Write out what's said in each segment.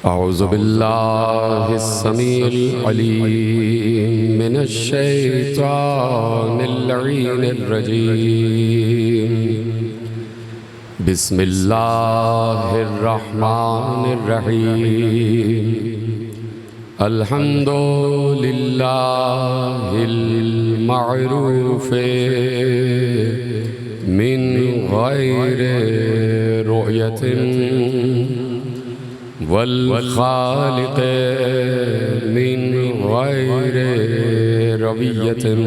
अऊज़ु बिल्लाहिस समीइल अलीम मिनश शैतानिर लईनिर रजीम। बिस्मिल्लाहिर रहमानिर रहीम। अल्हम्दुलिल्लाहिल मअरूफ़े मिन गैरि रुयतिन वल खालिक़े मिन गैरि रवियतिन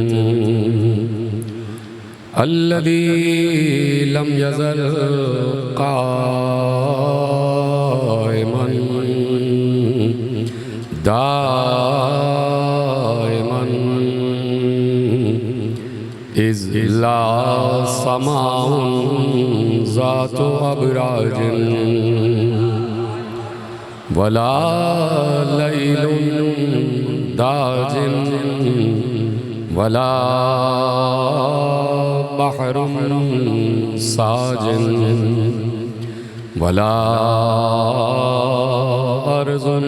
अल्लज़ी लम यज़ल क़ाइमन दाइमन इज़ ला समाउन ज़ातु अबराजिन वला लैलुन दाजिन वला बहरुन साजिन वला अर्ज़ुन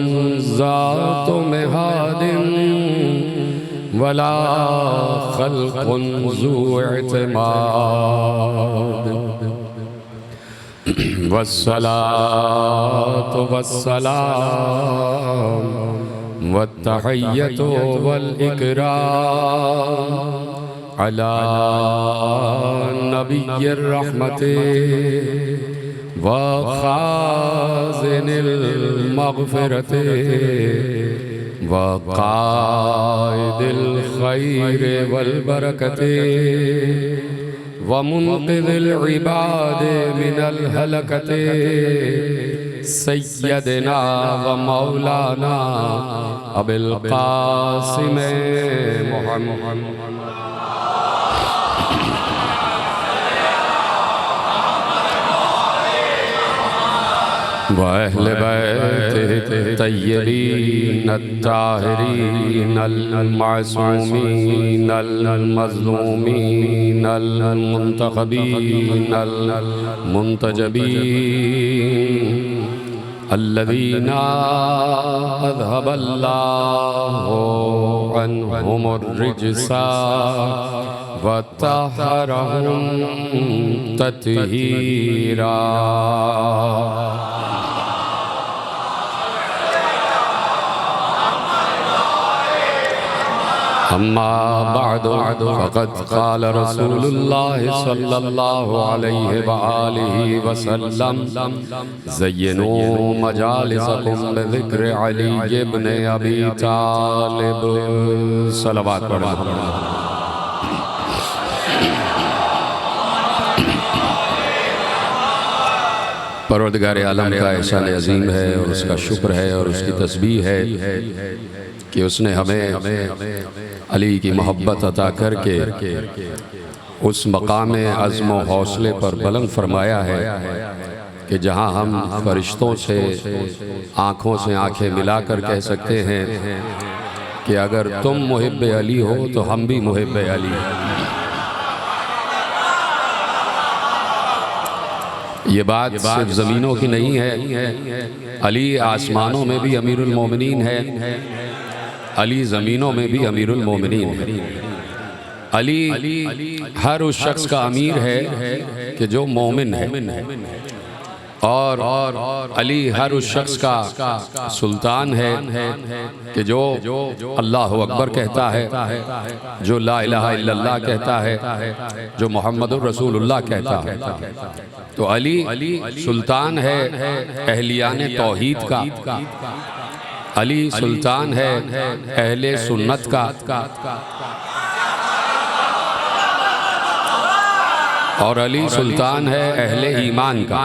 ज़ातु मिहादिन वला खल्क़ुन ज़ू इत्माद। वस्सलातु वस्सलाम वत्तहिय्यतु वल इकराम अला नबिय्यिर रहमति व खाज़िनिल मग़फ़िरति व क़ाइदिल ख़ैरि वल बरकति व मुन्क़िज़िल इबादि मिनल हलकति सय्यदना व मौलाना अबिल क़ासिम मुहम्मद व अहले बैतिही तय्यबीन अत्ताहिरीन अल मासूमीन अल मज़लूमीन अल मुंतखबीन अल मुंतजबीन अल्लज़ीना अज़हबल्लाहु अन्हुमुर रिज्सा व तहहरहुम तत्हीरा। अम्मा बअद फ़क़द क़ाल रसूलुल्लाहि सल्लल्लाहु अलैहि व आलिहि वसल्लम ज़य्यिनू मजालिसकुम बिज़िक्रि अली इब्न अबी तालिब। सलवात पढ़ो। परवरदिगार आलम का एहसान अज़ीम है और उसका शुक्र है और उसकी तस्बीह है कि उसने हमें अली की मोहब्बत अता करके उस मकाम अज़्म व हौसले पर बुलंद फरमाया है कि जहाँ हम फरिश्तों से आँखों से आँखें मिलाकर कह सकते हैं कि अगर तुम मुहिब्बे अली हो तो हम भी मुहिब्बे अली हैं। ये बात सिर्फ ज़मीनों की नहीं है, अली आसमानों में भी अमीरुल मोमिनीन है, अली ज़मीनों में भी अमीरुल मोमिनीन है। अली हर उस शख्स का अमीर है कि जो मोमिन है, और अली हर उस शख्स का सुल्तान है कि जो अल्लाहु अकबर कहता है, जो ला इलाहा इल्लल्लाह कहता है, जो मुहम्मदुर रसूलुल्लाह कहता है। तो अली सुल्तान है अहलियाने तौहीद का, अली सुल्तान है अहले सुन्नत का, और अली सुल्तान है अहले ईमान का।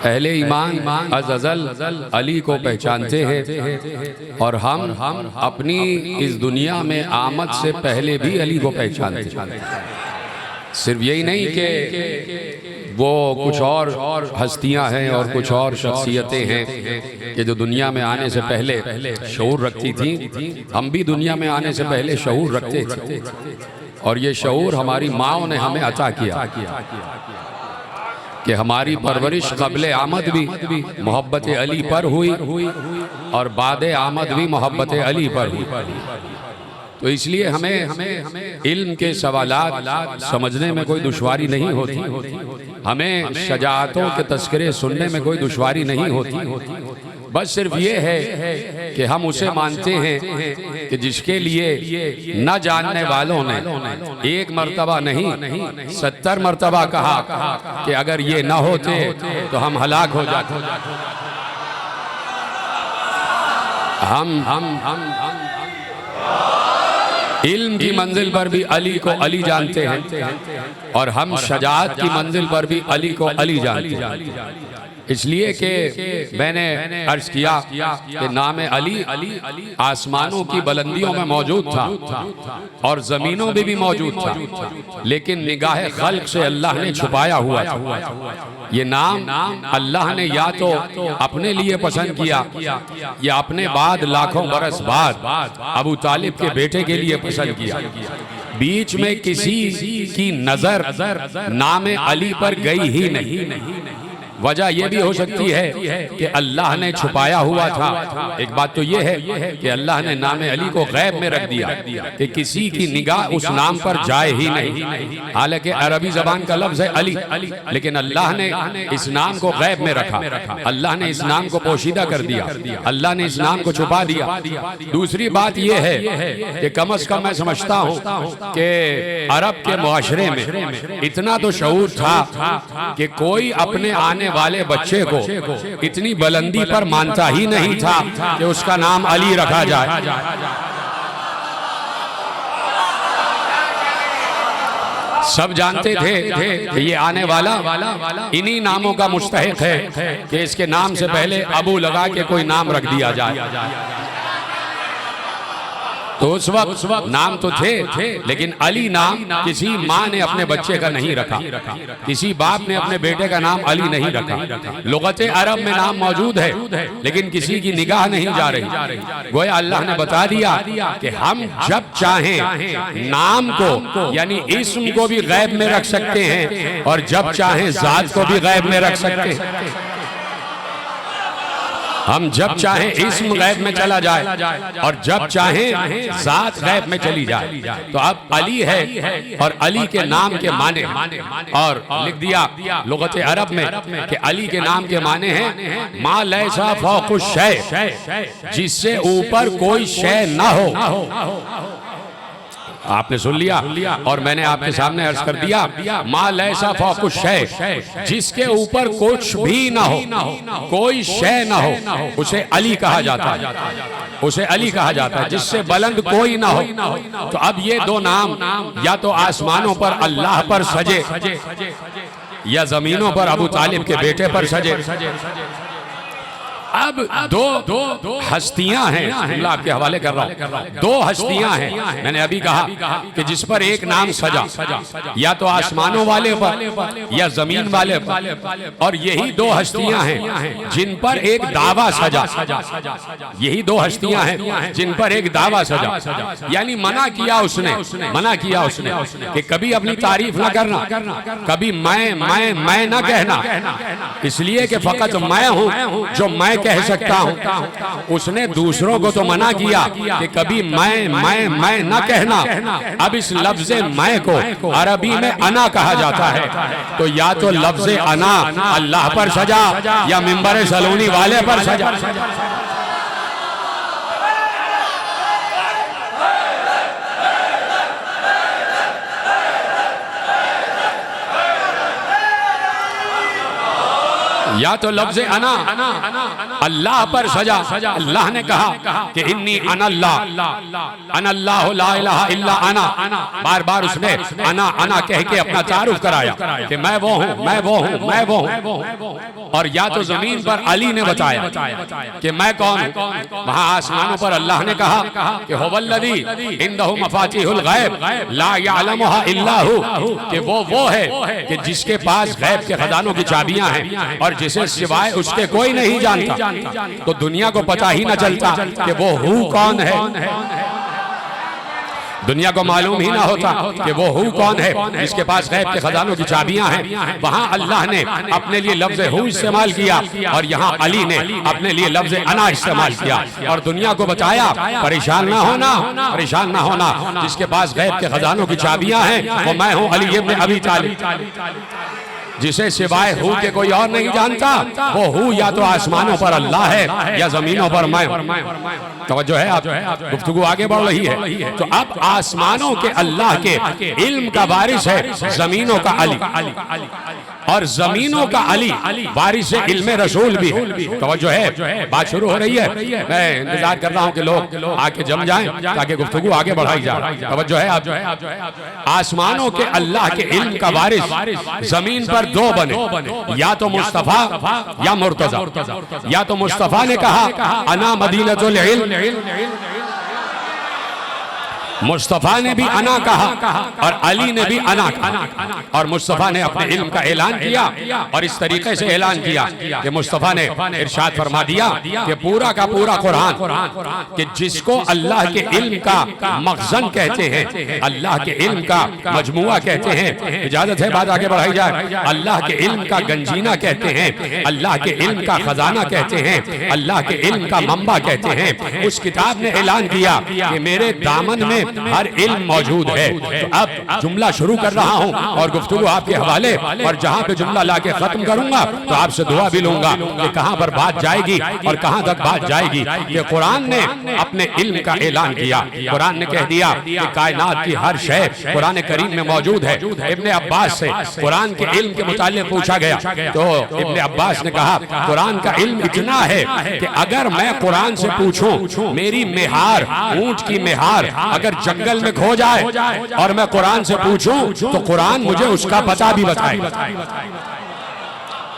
अहले ईमान अज़ल अली को पहचानते हैं, और हम अपनी इस दुनिया में आमद से पहले भी अली को पहचानते हैं। सिर्फ यही नहीं कि वो कुछ और हस्तियां हैं और कुछ और शख्सियतें हैं कि जो दुनिया में आने से पहले शऊर रखती थी, हम भी दुनिया में आने से पहले शऊर रखते थे, और ये शऊर हमारी माँओं ने हमें अता किया। कि हमारी परवरिश क़ब्ल आमद भी मोहब्बत अली पर हुई और बाद आमद भी मोहब्बत अली पर हुई। तो इसलिए हमें इल्म के सवालात समझने में कोई दुश्वारी नहीं होती, हमें शजाअतों के तस्करे सुनने में कोई दुश्वारी नहीं होती। बस सिर्फ ये है कि हम उसे मानते हैं कि जिसके लिए न जानने वालों ने एक मर्तबा नहीं 70 मर्तबा कहा कि अगर ये न होते तो हम हलाक हो जाते। हम इल्म की मंजिल पर भी अली को अली जानते हैं और हम शजाअत की मंजिल पर भी अली को अली जानते हैं। इसलिए कि मैंने अर्ज किया कि नाम अली आसमानों की बुलंदियों में मौजूद था और जमीनों में भी मौजूद था, लेकिन निगाह खल्क से अल्लाह ने छुपाया हुआ था। ये नाम अल्लाह ने या तो अपने लिए पसंद किया या अपने बाद लाखों बरस बाद अबू तालिब के बेटे के लिए पसंद किया। बीच में किसी की नजर नाम अली पर गई ही नहीं। वजह यह भी हो सकती है कि अल्लाह ने छुपाया हुआ था। एक बात तो यह है कि अल्लाह ने नाम अली को गैब में रख दिया कि किसी की निगाह उस नाम पर जाए ही नहीं। हालांकि अरबी जबान का लफ्ज है अली, लेकिन अल्लाह ने इस नाम को गैब में रखा। अल्लाह ने इस नाम को पोशीदा कर दिया, अल्लाह ने इस नाम को छुपा दिया। दूसरी बात यह है कि कम अज कम मैं समझता हूँ कि अरब के मुआशरे में इतना तो शऊर था कि कोई अपने आने वाले बच्चे को इतनी बुलंदी पर मानता ही नहीं था कि उसका नाम अली रखा जाए। सब जानते थे कि ये आने वाला इन्हीं नामों का मुस्तहिक है कि इसके नाम से पहले अबू लगा के कोई नाम रख दिया जाए। तो उस वक्त नाम तो थे, लेकिन अली नाम किसी माँ ने अपने बच्चे का नहीं रखा, किसी बाप ने अपने बेटे का नाम अली नहीं रखा। लुगत अरब में नाम मौजूद है, लेकिन किसी की निगाह नहीं जा रही। गोया अल्लाह ने बता दिया कि हम जब चाहें नाम को यानी इस्म को भी गैब में रख सकते हैं और जब चाहें जात को भी गैब में रख सकते हैं। हम जब चाहें इस्म गैब में चला जाए और जब चाहें जात गैब में चली जाए। तो अब अली है और अली के नाम के माने और लिख दिया लुगत अरब में कि अली के नाम के माने हैं मा लैसा फौकुश शै, जिससे ऊपर कोई शै ना हो। आपने सुन लिया और मैंने आपके सामने अर्ज कर दिया मा लैसा फौकुश शै, जिसके ऊपर कुछ भी ना हो, कोई शै ना हो, उसे अली कहा जाता है। उसे अली कहा जाता है जिससे बुलंद कोई ना हो। तो अब ये दो नाम या तो आसमानों पर अल्लाह पर सजे या जमीनों पर अबू तालिब के बेटे पर सजे। अब दो हस्तियां हैं, आपके हवाले कर रहा हूं। दो हस्तियां हैं, मैंने अभी कहा कि जिस पर एक नाम सजा या तो आसमानों वाले पर या जमीन वाले पर, और यही दो हस्तियां हैं जिन पर एक दावा सजा। यही दो हस्तियां हैं जिन पर एक दावा सजा, यानी मना किया उसने कि कभी अपनी तारीफ ना करना, कभी मैं ना कहना, इसलिए कि फकत मैं हूं जो मैं कह सकता हूं। उसने दूसरों को तो मना किया कि कभी मैं ना कहना। अब इस लफ्ज मैं को अरबी में अना कहा जाता है। तो या तो लफ्ज अना अल्लाह पर सजा या मिंबर सलूनी वाले पर सजा। या तो लफ्ज अना अल्लाह पर सजा। अल्लाह ने कहा कि इन्नी अनल्लाह ला इलाहा इल्ला अना। बार बार उसने अना कह के अपना तारुफ कराया कि मैं वो हूँ। और या तो जमीन पर अली ने बताया कि मैं कौन हूँ। वहां आसमानों पर अल्लाह ने कहा कि हुवल्लज़ी इंदहु मफातिहुल गैब ला यअलमुहा इल्ला हु, कि वो है कि जिसके पास गैब के खजानों की चाबियां हैं और जिसे सिवाय उसके कोई नहीं जानता। तो दुनिया को पता ही ना चलता कि वो हु कौन है। दुनिया को मालूम ही ना होता कि वो हु कौन है जिसके पास गैब के खजानों की चाबियां हैं। वहां अल्लाह ने अपने लिए लफ्ज हु इस्तेमाल किया और यहाँ अली ने अपने लिए लफ्ज अना इस्तेमाल किया और दुनिया को बताया परेशान ना होना, परेशान ना होना, जिसके पास गैब के खजानों की चाबियां हैं वो मैं हूँ अली इब्न अबी तालिब, जिसे सिवाय हु के कोई और नहीं जानता। वो हु या तो आसमानों पर अल्लाह है या जमीनों पर मैं। तवज्जो है, आप गुफ्तगू आगे बढ़ रही है। तो अब आसमानों के अल्लाह के इल्म का वारिस है जमीनों का अली, और जमीनों का अली वारिस इल्म रसूल भी है। तवज्जो है, बात शुरू हो रही है। मैं इंतजार कर रहा हूँ कि लोग आके जम जाएं ताकि गुफ्तगू आगे बढ़ाई जाए। तवज्जो है, आप आसमानों के अल्लाह के इल्म का वारिस जमीन पर दो बने, या तो मुस्तफा या मुर्तजा। या तो मुस्तफा ने कहा अना मदीनतुल इल्म, मुस्तफा ने भी अना कहा और अली ने भी अना कहा, और मुस्तफा ने अपने इल्म का ऐलान किया और इस तरीके से ऐलान किया कि मुस्तफा ने इरशाद फरमा दिया कि पूरा का पूरा कुरान कि जिसको अल्लाह के इल्म का मखजन कहते हैं, अल्लाह के इल्म का मजमुआ कहते हैं, इजाजत है बात आगे बढ़ाई जाए, अल्लाह के इल्म का गंजीना कहते हैं, अल्लाह के इल्म का खजाना कहते हैं, अल्लाह के इल्म का मंबा कहते हैं, उस किताब ने ऐलान किया कि मेरे दामन में हर इल्म मौजूद है। तो अब जुमला शुरू कर रहा हूं और गुफ्तगू आपके हवाले, और जहां पे जुमला लाके खत्म करूंगा तो आपसे दुआ भी लूंगा कि कहां पर बात जाएगी और कहां तक बात जाएगी। कि कुरान ने अपने इल्म का ऐलान किया, कुरान ने कह दिया कि कायनात की हर शय कुरान करीम में मौजूद है। इब्ने अब्बास से कुरान के इल्म के मुताल्लिक पूछा गया तो इब्ने अब्बास ने कहा कुरान का इल्म इतना है कि अगर मैं कुरान से पूछूं मेरी मेहार, ऊंट की मेहार अगर जंगल में खो जाए और मैं कुरान से पूछूं तो कुरान मुझे उसका पता भी बताए।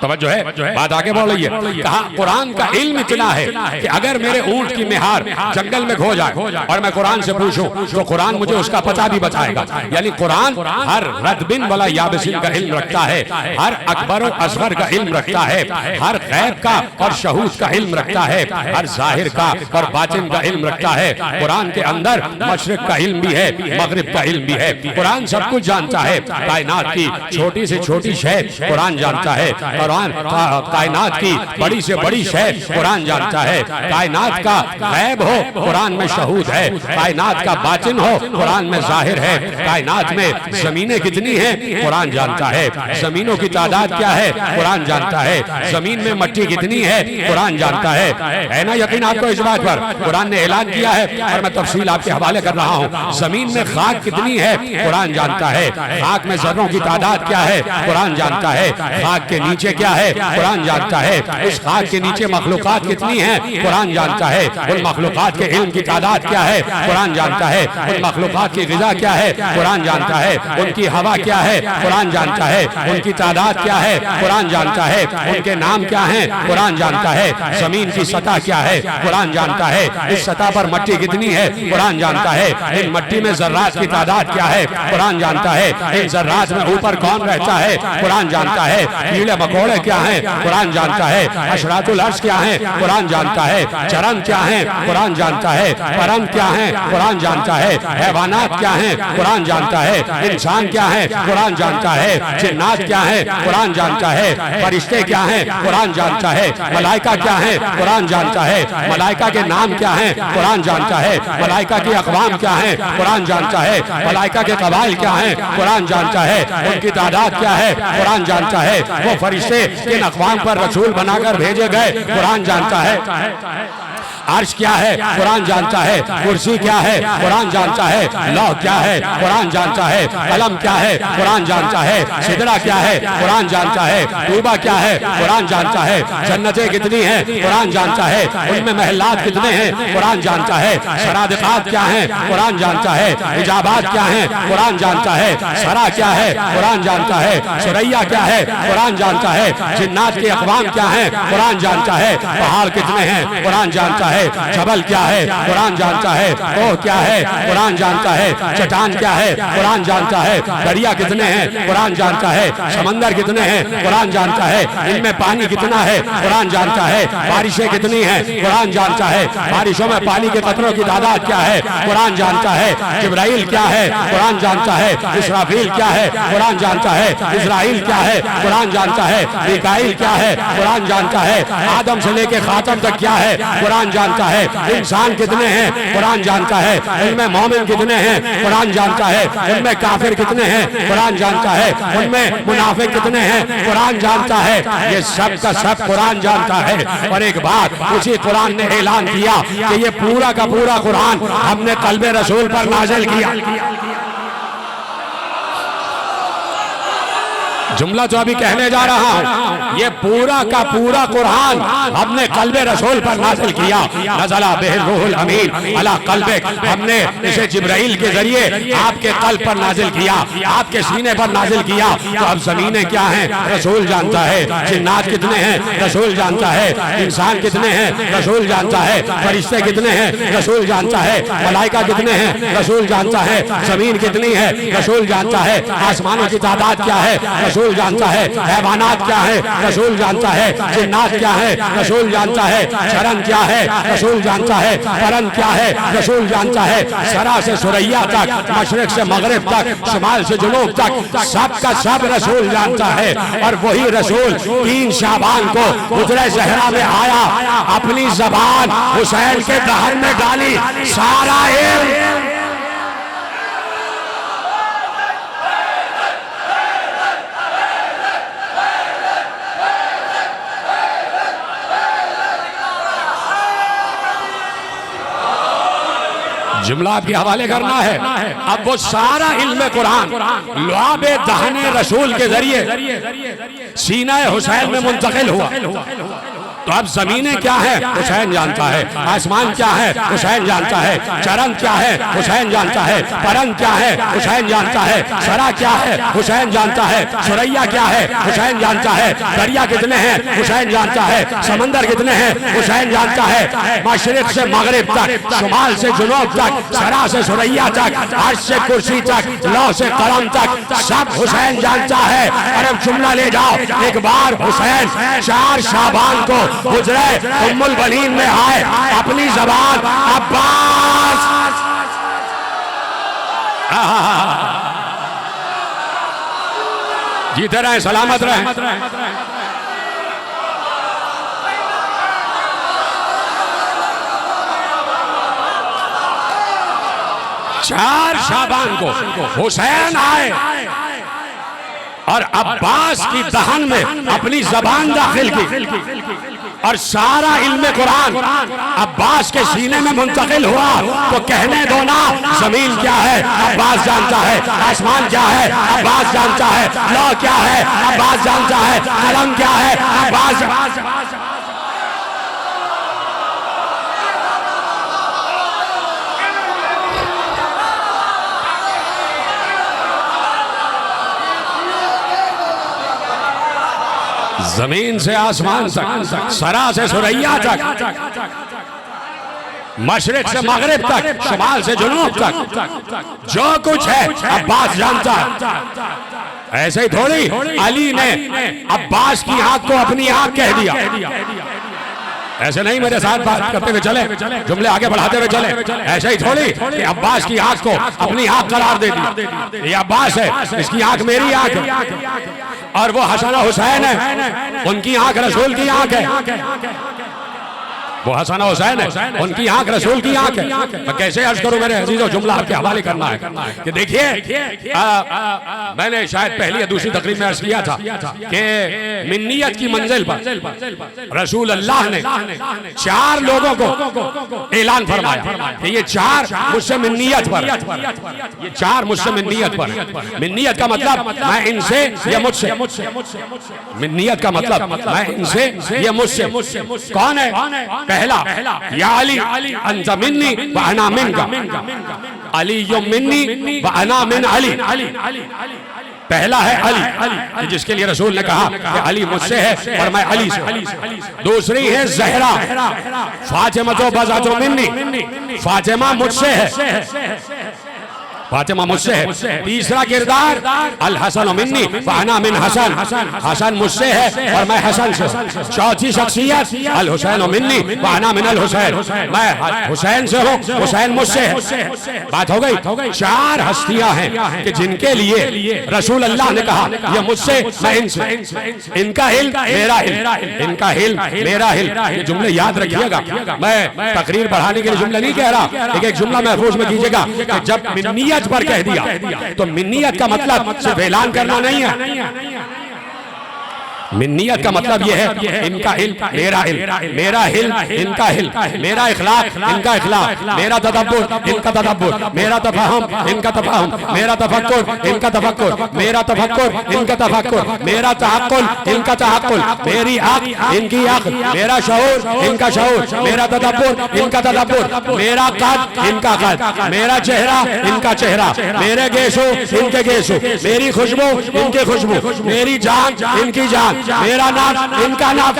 तवज्जो है, बात आगे बढ़ रही है। कहा कुरान का इल्म इतना है कि अगर मेरे ऊंट की मेहार जंगल में खो जाए और मैं कुरान से पूछूं तो कुरान मुझे उसका पता भी बताएगा। यानी कुरान हर रदबिन वाला याबसिन का इल्म रखता है, हर अकबर और असगर का इल्म रखता है, हर गैब का और शहूद का इल्म रखता है, हर जाहिर का और बातिन का इल्म रखता है। कुरान के अंदर मशरिक का इल्म भी है, मगरिब का इल्म भी है। कुरान सब कुछ जानता है, कायनात की छोटी से छोटी शय कुरान जानता है, कायनात की बड़ी से बड़ी शय कुरान जानता है, कायनात का गैब हो कुरान में शहूद है, कायनात का बातिन हो कुरान में जाहिर है, कायनात में जमीनें कितनी हैं कुरान जानता है, जमीनों की तादाद क्या है कुरान जानता है, जमीन में मिट्टी कितनी है कुरान जानता है ना यकीन आपको इस बात पर? कुरान ने ऐलान किया है और मैं तफसील आपके हवाले कर रहा हूँ। जमीन में खाक कितनी है कुरान जानता है, खाक में जर्रों की तादाद क्या है कुरान जानता है, खाक के नीचे क्या है कुरान जानता है, उस खाक के नीचे मखलूकात कितनी हैं कुरान जानता है, उन मखलूकात के इल्म की तादाद क्या है कुरान जानता है, उन मखलूकात की ग़िज़ा क्या है कुरान जानता है, उनकी हवा क्या है कुरान जानता है, उनकी तादाद क्या है कुरान जानता है, उनके नाम क्या हैं कुरान जानता है, जमीन की सतह क्या है कुरान जानता है, इस सतह पर मिट्टी कितनी है कुरान जानता है, इन मिट्टी में जर्रात की तादाद क्या है कुरान जानता है, इन जर्रात में ऊपर कौन रहता है कुरान जानता है, कीड़े मकोड़े क्या हैं कुरान जानता है, अशरातुल अर्श क्या हैं कुरान जानता है, चरन क्या हैं कुरान जानता है, परम क्या हैं कुरान जानता है, हैवानात क्या हैं कुरान जानता है, इंसान क्या है कुरान जानता है, जिन्नात क्या है कुरान जानता है, फरिश्ते क्या हैं कुरान जानता है, मलाइका क्या है कुरान जानता है, मलाइका के नाम क्या हैं कुरान जानता है, मलाइका की अक़वाम क्या है कुरान जानता है, मलाइका के कबाइल क्या हैं कुरान जानता है, उनकी तादाद क्या है कुरान जानता है, वो फरिश्ते किन अक़वाम पर रसूल बनाकर भेजे गए कुरान जानता है, अर्श क्या है कुरान जानता है, कुर्सी क्या है कुरान जानता है, लौह क्या है कुरान जानता है, कलम क्या है कुरान जानता है, सिदरा क्या है कुरान जानता है, तूबा क्या है कुरान जानता है, जन्नतें कितनी हैं कुरान जानता है, उनमें महलात कितने हैं कुरान जानता है, सरादिकात क्या हैं कुरान जानता है, इजाबात क्या हैं कुरान जानता है, सरा क्या है कुरान जानता है, सुरैया क्या है कुरान जानता है, जिन्नात के अक़वाम क्या हैं कुरान जानता है, पहाड़ कितने हैं कुरान जानता है, है, जबल क्या है कुरान जानता है, कोह क्या है कुरान जानता है, चट्टान क्या है कुरान जानता है, दरिया कितने हैं कुरान जानता है, समंदर कितने हैं कुरान जानता है, इनमें पानी कितना है कुरान जानता है, बारिशें कितनी हैं कुरान जानता है, बारिशों में पानी के कतरों की तादाद क्या है कुरान जानता है, जिब्राइल क्या है कुरान जानता है, इसराफील क्या है कुरान जानता है, इजराइल क्या है कुरान जानता है, मिकाईल क्या है कुरान जानता है, आदम से लेके खातम तक क्या है कुरान जानता है, इंसान कितने हैं कुरान जानता है, इनमें मोमिन कितने हैं कुरान जानता है, इनमें काफिर कितने हैं कुरान जानता है, उनमें मुनाफिक कितने हैं कुरान जानता है। ये सब का सब कुरान जानता है। और एक बात उसी कुरान ने ऐलान किया कि ये पूरा का पूरा कुरान हमने कल्बे रसूल पर नाज़िल किया। जुमला जो अभी कहने जा रहा हूं, ये पूरा का पूरा कुरान हमने कल्बे रसूल पर नाज़िल किया। नज़ला बिहिर रूहुल अमीन अला कल्बिक, हमने इसे जिब्राइल के जरिए आपके कल्ब पर नाज़िल किया, आपके सीने पर नाज़िल किया। तो अब ज़मीनें क्या हैं रसूल जानता है, जिन्नात कितने हैं रसूल जानता है, इंसान कितने हैं रसूल जानता है, फरिश्ते कितने हैं रसूल जानता है, मलाइका कितने हैं रसूल जानता है, ज़मीन कितनी है रसूल जानता है, आसमानों की तादाद क्या है रसूल जानता है, हैवानात क्या है रसूल जानता है, जिन्नात क्या है रसूल जानता है, चरण क्या है रसूल जानता है, परन क्या है रसूल जानता है, सरा से सुरैया तक, मशरिक से मगरिब तक, शुमाल से जुनूब तक सब का सब रसूल जानता है। और वही रसूल 3 शाबान को हुजरे ज़हरा में आया, अपनी ज़बान हुसैन के दहन में डाली, सारा इल्म जुमला आपके हवाले करना है। अब वो सारा इल्म कुरान लुआबे दहने रसूल के जरिए सीना हुसैन में मुंतकिल हुआ। तो अब जमीनें क्या है हुसैन जानता है, आसमान क्या है हुसैन जानता है, चरण क्या है हुसैन जानता है, परन क्या है हुसैन जानता है, सरा क्या है हुसैन जानता है, सुरैया क्या है हुसैन जानता है, दरिया कितने हैं हुसैन जानता है, समंदर कितने हैं हुसैन जानता है, मशरिक से मगरिब तक, शुमाल से जुनूब तक, सरा से सुरैया तक, अर्श से कुर्सी तक, लौह से कलम तक सब हुसैन जानता है। और अब जुमला ले जाओ, एक बार हुसैन 4 शाबान को हुजरे उम्मुल बनीन में आए, अपनी ज़बान अब्बास जीते रहे सलामत रहे। 4 शाबान को हुसैन आए और अब्बास की दहन में अपनी जबान दाखिल की और सारा इल्म कुरान अब्बास के सीने में मुंतकिल हुआ। तो कहने दो ना, जमीन क्या है अब्बास जानता है, आसमान क्या है अब्बास जानता है, लौह क्या है अब्बास जानता है, कलम क्या है अब्बास। जमीन से आसमान तक, सरा से सुरैया तक, मशरिक से मगरिब तक, शुमाल से जुनूब तक जो कुछ है अब्बास जानता है। ऐसे ही थोड़ी अली ने अब्बास की आंख को अपनी आंख कह दिया। ऐसे नहीं, मेरे साथ बात करते हुए चले, जुमले आगे बढ़ाते हुए चले। ऐसे ही थोड़ी कि अब्बास की आंख को अपनी आंख करार दे दी, ये अब्बास है, इसकी आंख मेरी आंख है, और वो हसन हुसैन है, उनकी आंख रसूल की आंख है। वो हसन हुसैन है, उनकी आंख रसूल की आंख है। मैं कैसे अर्ज करूं मेरे अजीजों, जुमला आपके हवाले करना है कि देखिए, मैंने शायद पहली या दूसरी तकरीब में अर्ज किया था कि मिन्नियत की मंजिल पर रसूल अल्लाह ने 4 लोगों को ऐलान फरमाया कि ये 4 मुझसे मिन्नियत पर, ये 4 मुझसे मिन्नियत पर। मिन्नियत का मतलब मैं इनसे या मुझसे, मिन्नियत का मतलब मैं इनसे या मुझसे। कौन है? पहला, या अली अंत मिन्नी व अना मिनका, अली यो मिन्नी व अना मिन अली। पहला है अली, जिसके लिए रसूल ने कहा कि अली मुझसे है और मैं अली से। दूसरी है ज़हरा, फातिमा तो बज़ातो मिन्नी, फातिमा मुझसे है, फातिमा मुझसे है। तीसरा किरदार अल हसन मिन्नी व अना मिन हसन, हसन मुझसे है और मैं हसन से। चौथी शख्सियत अल हुसैन मिन्नी व अना मिन अल हुसैन, मैं हुसैन से हूँ, हुसैन मुझसे है। बात हो गई। चार हस्तियां हैं कि जिनके लिए रसूल अल्लाह ने कहा ये मुझसे मैं इनसे, इनका इल्म मेरा इल्म, इनका इल्म मेरा इल्म। ये जुमले याद रखिएगा, मैं तकरीर बढ़ाने के लिए जुमला नहीं कह रहा, एक जुमला महफूज में कीजिएगा कि जब मिन्नियत पर कह दिया तो मिन्नियत का मतलब सिर्फ ऐलान करना नहीं है। मिन्नियत का मतलब यह है इनका इल्म मेरा इल्म, मेरा इल्म इनका इल्म, मेरा इखलाक इनका इखलाक, मेरा तदब्बुर इनका तदब्बुर, मेरा तफहम इनका तफहम, मेरा तफक्कुर इनका तफक्कुर, मेरा तफक्कुर इनका तफक्कुर, मेरा तहक्कुल इनका तहक्कुल, मेरी अक्ल इनकी अक्ल, मेरा शऊर इनका शऊर, मेरा तदब्बुर इनका तदब्बुर, मेरा कद इनका कद, मेरा चेहरा इनका चेहरा, मेरे गेसो इनके गेसो, मेरी खुशबू इनकी खुशबू, मेरी जान इनकी जान, मेरा नाम इनका नाम।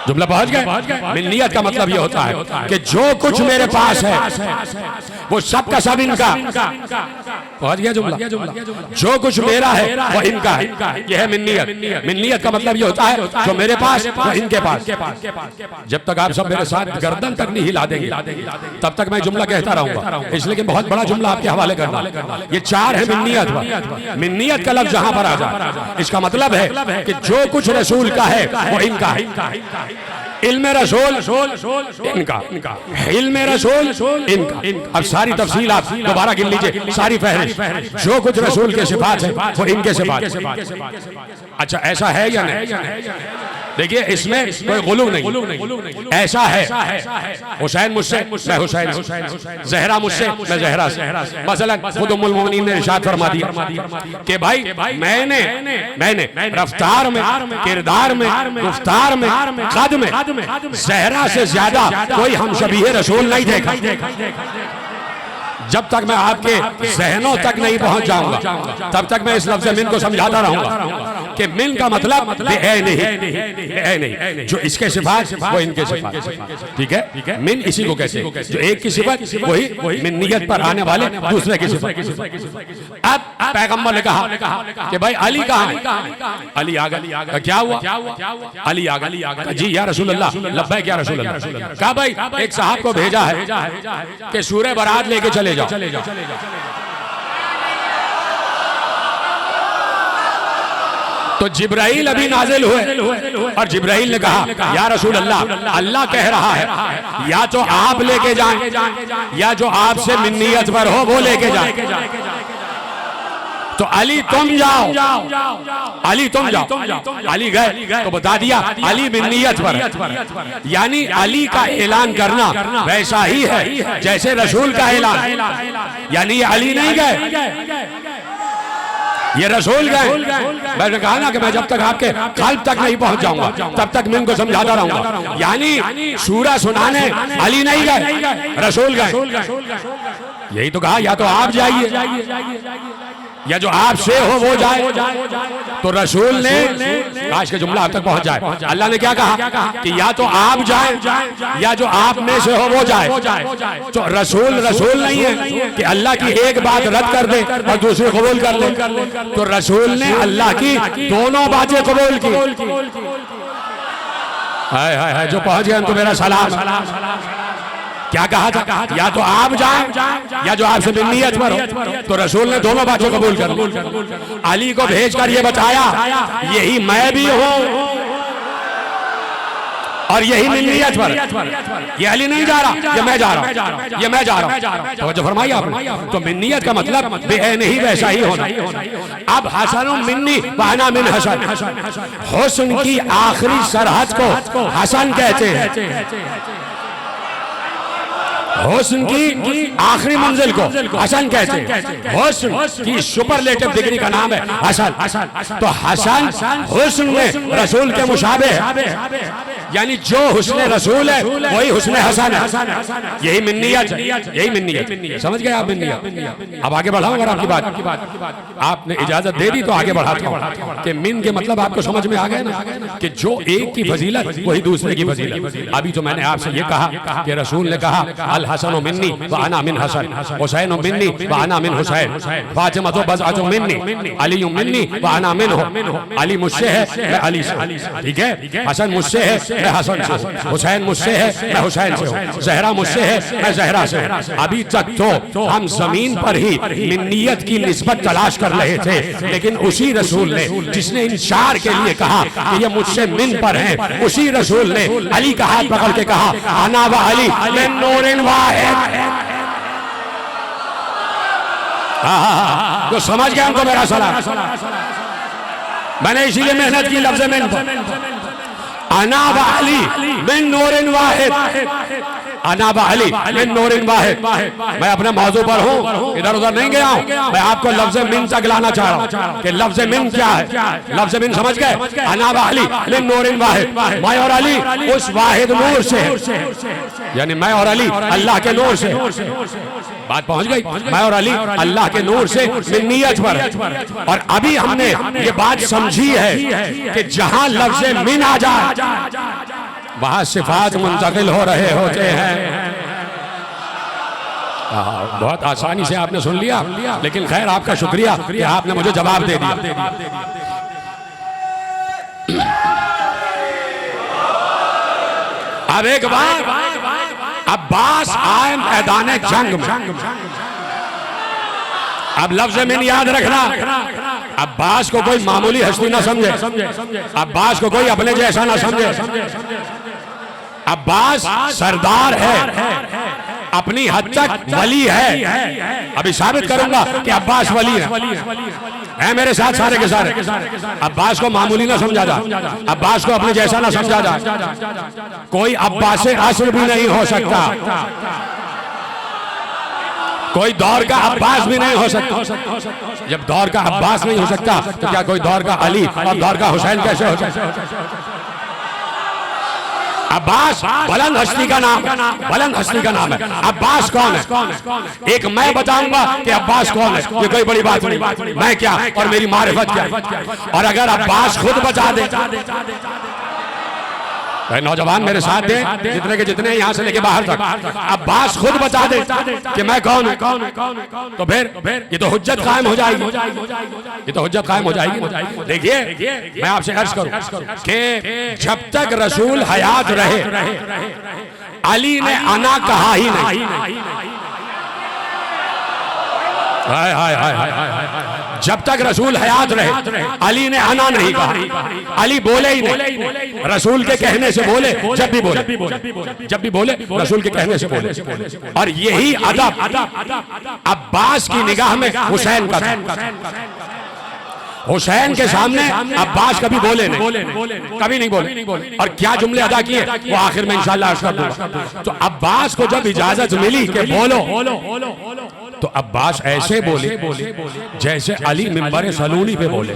जुमला पहुंच गए। मिन्नियत का मतलब ये होता है कि जो कुछ मेरे पास है वो सब का सब इनका। पहुंच गया जुमला। जो कुछ मेरा है वो इनका है, यह है मिन्नियत। मिन्नियत का मतलब ये होता है जो मेरे पास वो इनके पास। जब तक आप सब मेरे साथ गर्दन तक नहीं हिला देंगे तब तक मैं जुमला कहता रहूंगा, इसलिए कि बहुत बड़ा जुमला आपके हवाले करना। ये चार है मिन्नियत। मिन्नियत का लफ्ज जहां पर आ जाए इसका मतलब है कि जो कुछ रसूल का है वो इनका है। इल्म रसूल इनका, इल्म रसूल इनका। अब सारी तफसील आप दोबारा गिन लीजिए, सारी फहरिस्त जो कुछ रसूल के सिफात है वो इनके सिफात। अच्छा ऐसा है या नहीं? देखिए इसमें कोई गुलू नहीं, ऐसा है। हुसैन मुझसे मैं हुसैन, ज़हरा मुझसे मैं ज़हरा से। मसलन खुद उम्मुल मोमिनीन ने इरशाद फरमा दिया कि भाई मैंने रफ्तार में, किरदार में, गुफ्तार में, कद में ज़हरा से ज्यादा कोई हम शबीह रसूल नहीं देखा। जब तक मैं आपके जहनों तक नहीं पहुंच जाऊंगा तब तक मैं इस लफ्ज़ मिन को समझाता रहूंगा कि मिन का मतलब नहीं, जो इसके सिफात वो इनके सिफात। ठीक है, मिन इसी को कहते हैं जो एक की सिफत वही मिन्नियत पर आने वाले दूसरे की सिफत। अब पैगंबर ने कहा कि भाई अली कहाँ है? अली आ गया। क्या हुआ? अली आ गया। जी या रसूल अल्लाह, लब्बैक या रसूल अल्लाह। कहा भाई एक साहब को भेजा है कि सूरह बरात लेके चले जाओ। तो जिब्राइल अभी नाजिल हुए और जिब्राइल ने कहा या रसूल अल्लाह, अल्लाह कह रहा है या तो आप लेके जाएं या जो आपसे मिन्नियत पर हो वो लेके जाएं। तो अली तुम जाओ, अली तुम जाओ। अली गए तो बता दिया अली मिन्नियत पर, यानी अली का ऐलान करना वैसा ही है जैसे रसूल का ऐलान। यानी ये अली नहीं गए, ये रसूल गए। मैंने कहा ना कि मैं जब तक आपके कल्ब तक नहीं पहुंच जाऊंगा तब तक मैं इनको समझाता रहूंगा। यानी सूरा सुनाने अली नहीं गए, रसूल गए। यही तो कहा या तो आप जाइए या जो आपसे हो वो जाए। तो रसूल ने, काश के जुमला आप तक पहुंच जाए, अल्लाह ने क्या कहा कि या तो आप जाए या जो आप में से हो वो जाए। तो रसूल नहीं है कि अल्लाह की एक बात रद्द कर दे और दूसरी कबूल कर ले। तो रसूल ने अल्लाह की दोनों बातें कबूल की। हाय हाय हाय, जो पहुंच गए उनको मेरा सलाम। क्या कहा था? या तो आप जाएं या जो आपसे मिन्नियत पर हो। तो रसूल ने दोनों बातों कबूल कर ली। अली को भेजकर ये बताया यही मैं भी हूं और यही मिन्नियत पर। ये अली नहीं जा रहा, ये मैं जा रहा हूं, ये मैं जा रहा हूं। तो जो फरमाया आपने, तो मिन्नियत का मतलब नहीं वैसा ही होना। अब हसन मिन्नी व अना मिन हसन, हुस्न की आखिरी सरहद को हसन कहते हैं। हुस्न की आखिरी मंजिल को हसन कहते हैं। हुस्न की सुपरलेटिव डिग्री का नाम है हसन। तो हसन हुस्न में रसूल के मुशाबे है, यानी जो हुस्न रसूल है वही हुस्न हसन है। यही मिन्नियत, यही मिन्नियत। समझ गए आप मिन्नियत? अब आगे बढ़ाऊंगा आपकी बात, आपने इजाजत दे दी तो आगे बढ़ाता हूं कि मिन के मतलब आपको समझ में आ गया ना, कि जो एक की फजीलत वही दूसरे की फजीलत। अभी तो मैंने आपसे ये कहा कि रसूल ने कहा अल हसन मिन्नी व अना मिन हसन, हुसैन मिन्नी व अना मिन हुसैन, फातिमा तो बज़अतु मिन्नी, अली मिन्नी व अना मिन्हु। अली मुझसे है, मैं अली से, ठीक है। हसन मुझसे है, मैं हसन से हूं। हुसैन मुझसे है, मैं हुसैन से हूं। ज़हरा मुझसे है, मैं ज़हरा से हूं। अभी तक तो हम जमीन पर ही मिन्नियत की निस्बत तलाश कर रहे थे, लेकिन उसी रसूल ने जिसने इन चार के लिए कहा कि ये मुझसे मिन पर हैं, उसी रसूल ने अली का हाथ पकड़ के कहा अना व अली मिन नूरिन वाहिद। तो समझ गया उनको मेरा सलाम। मैंने इसीलिए मेहनत की लफ्ज़ मिन पर। अना व अली मिन नूरिन वाहिद, अना व अली मिन नूरिन वाहिद। मैं अपने मौजू पर हूँ, इधर उधर नहीं गया हूँ। मैं आपको लफ्ज़ मिन तक लाना चाह रहा हूँ कि लफ्ज़ मिन क्या है। लफ्ज़ मिन समझ गए? अना व अली मिन नूरिन वाहिद, मैं और अली उस वाहिद नूर से, यानी मैं और अली अल्लाह के नूर से। बात पहुंच गई? मैं और अली अल्लाह के नूर से मिन्नियत पर है। और अभी हमने ये बात समझी है कि जहां लफ्ज़ मिन आ जाए वहां सिफात मुंतकिल हो रहे होते हैं। बहुत आसानी से आपने सुन लिया, लेकिन खैर आपका शुक्रिया कि आपने मुझे जवाब दे दिया। अब एक बार अब्बास आए मैदान जंग में। अब लफ्ज़ मिन याद रखना, अब्बास को कोई मामूली हस्ती ना समझे, अब्बास को कोई अपने जैसा ना समझे। अब्बास सरदार है, अपनी हद तक वली है। अभी साबित करूंगा कि अब्बास वली है मेरे साथ सारे के सारे। अब्बास को मामूली ना समझा जा, अब्बास को अपने जैसा ना समझा जा। कोई अब्बास असर भी नहीं हो सकता, कोई दौर का अब्बास भी नहीं हो सकता। जब दौर का अब्बास नहीं हो सकता तो क्या कोई दौर का अली और दौर का हुसैन कैसे हो सकता? अब्बास बुलंद हस्ती का नाम, बुलंद हस्ती का नाम है। अब्बास कौन है? एक मैं बताऊंगा कि अब्बास कौन है, ये कोई बड़ी बात नहीं। मैं क्या और मेरी मारिफत क्या। और अगर अब्बास खुद बता दे, नौजवान मेरे साथ दे, जितने के जितने यहाँ से लेके बाहर तक, अब्बास खुद बता दे कि मैं कौन हूँ, तो फिर ये तो हुज्जत कायम हो जाएगी, ये तो हुज्जत कायम हो जाएगी। देखिए मैं आपसे अर्ज करूं कि जब तक रसूल हयात रहे अली ने अना कहा ही नहीं। हाय हाय हाय हाय। जब तक रसूल हयात रहे अली ने अना नहीं कहा, अली बोले ही नहीं। रसूल के कहने से बोले, जब भी बोले रसूल के कहने से बोले। और यही अदब अब्बास की निगाह में हुसैन का था। हुसैन के सामने अब्बास कभी बोले नहीं, कभी नहीं बोले। और क्या जुमले अदा किए वो आखिर में इंशाअल्लाह अर्ज़ कर दूंगा। तो अब्बास को जब इजाजत मिली कि बोलो, तो अब्बास ऐसे बोले जैसे अली मिंबर सलूनी पे बोले।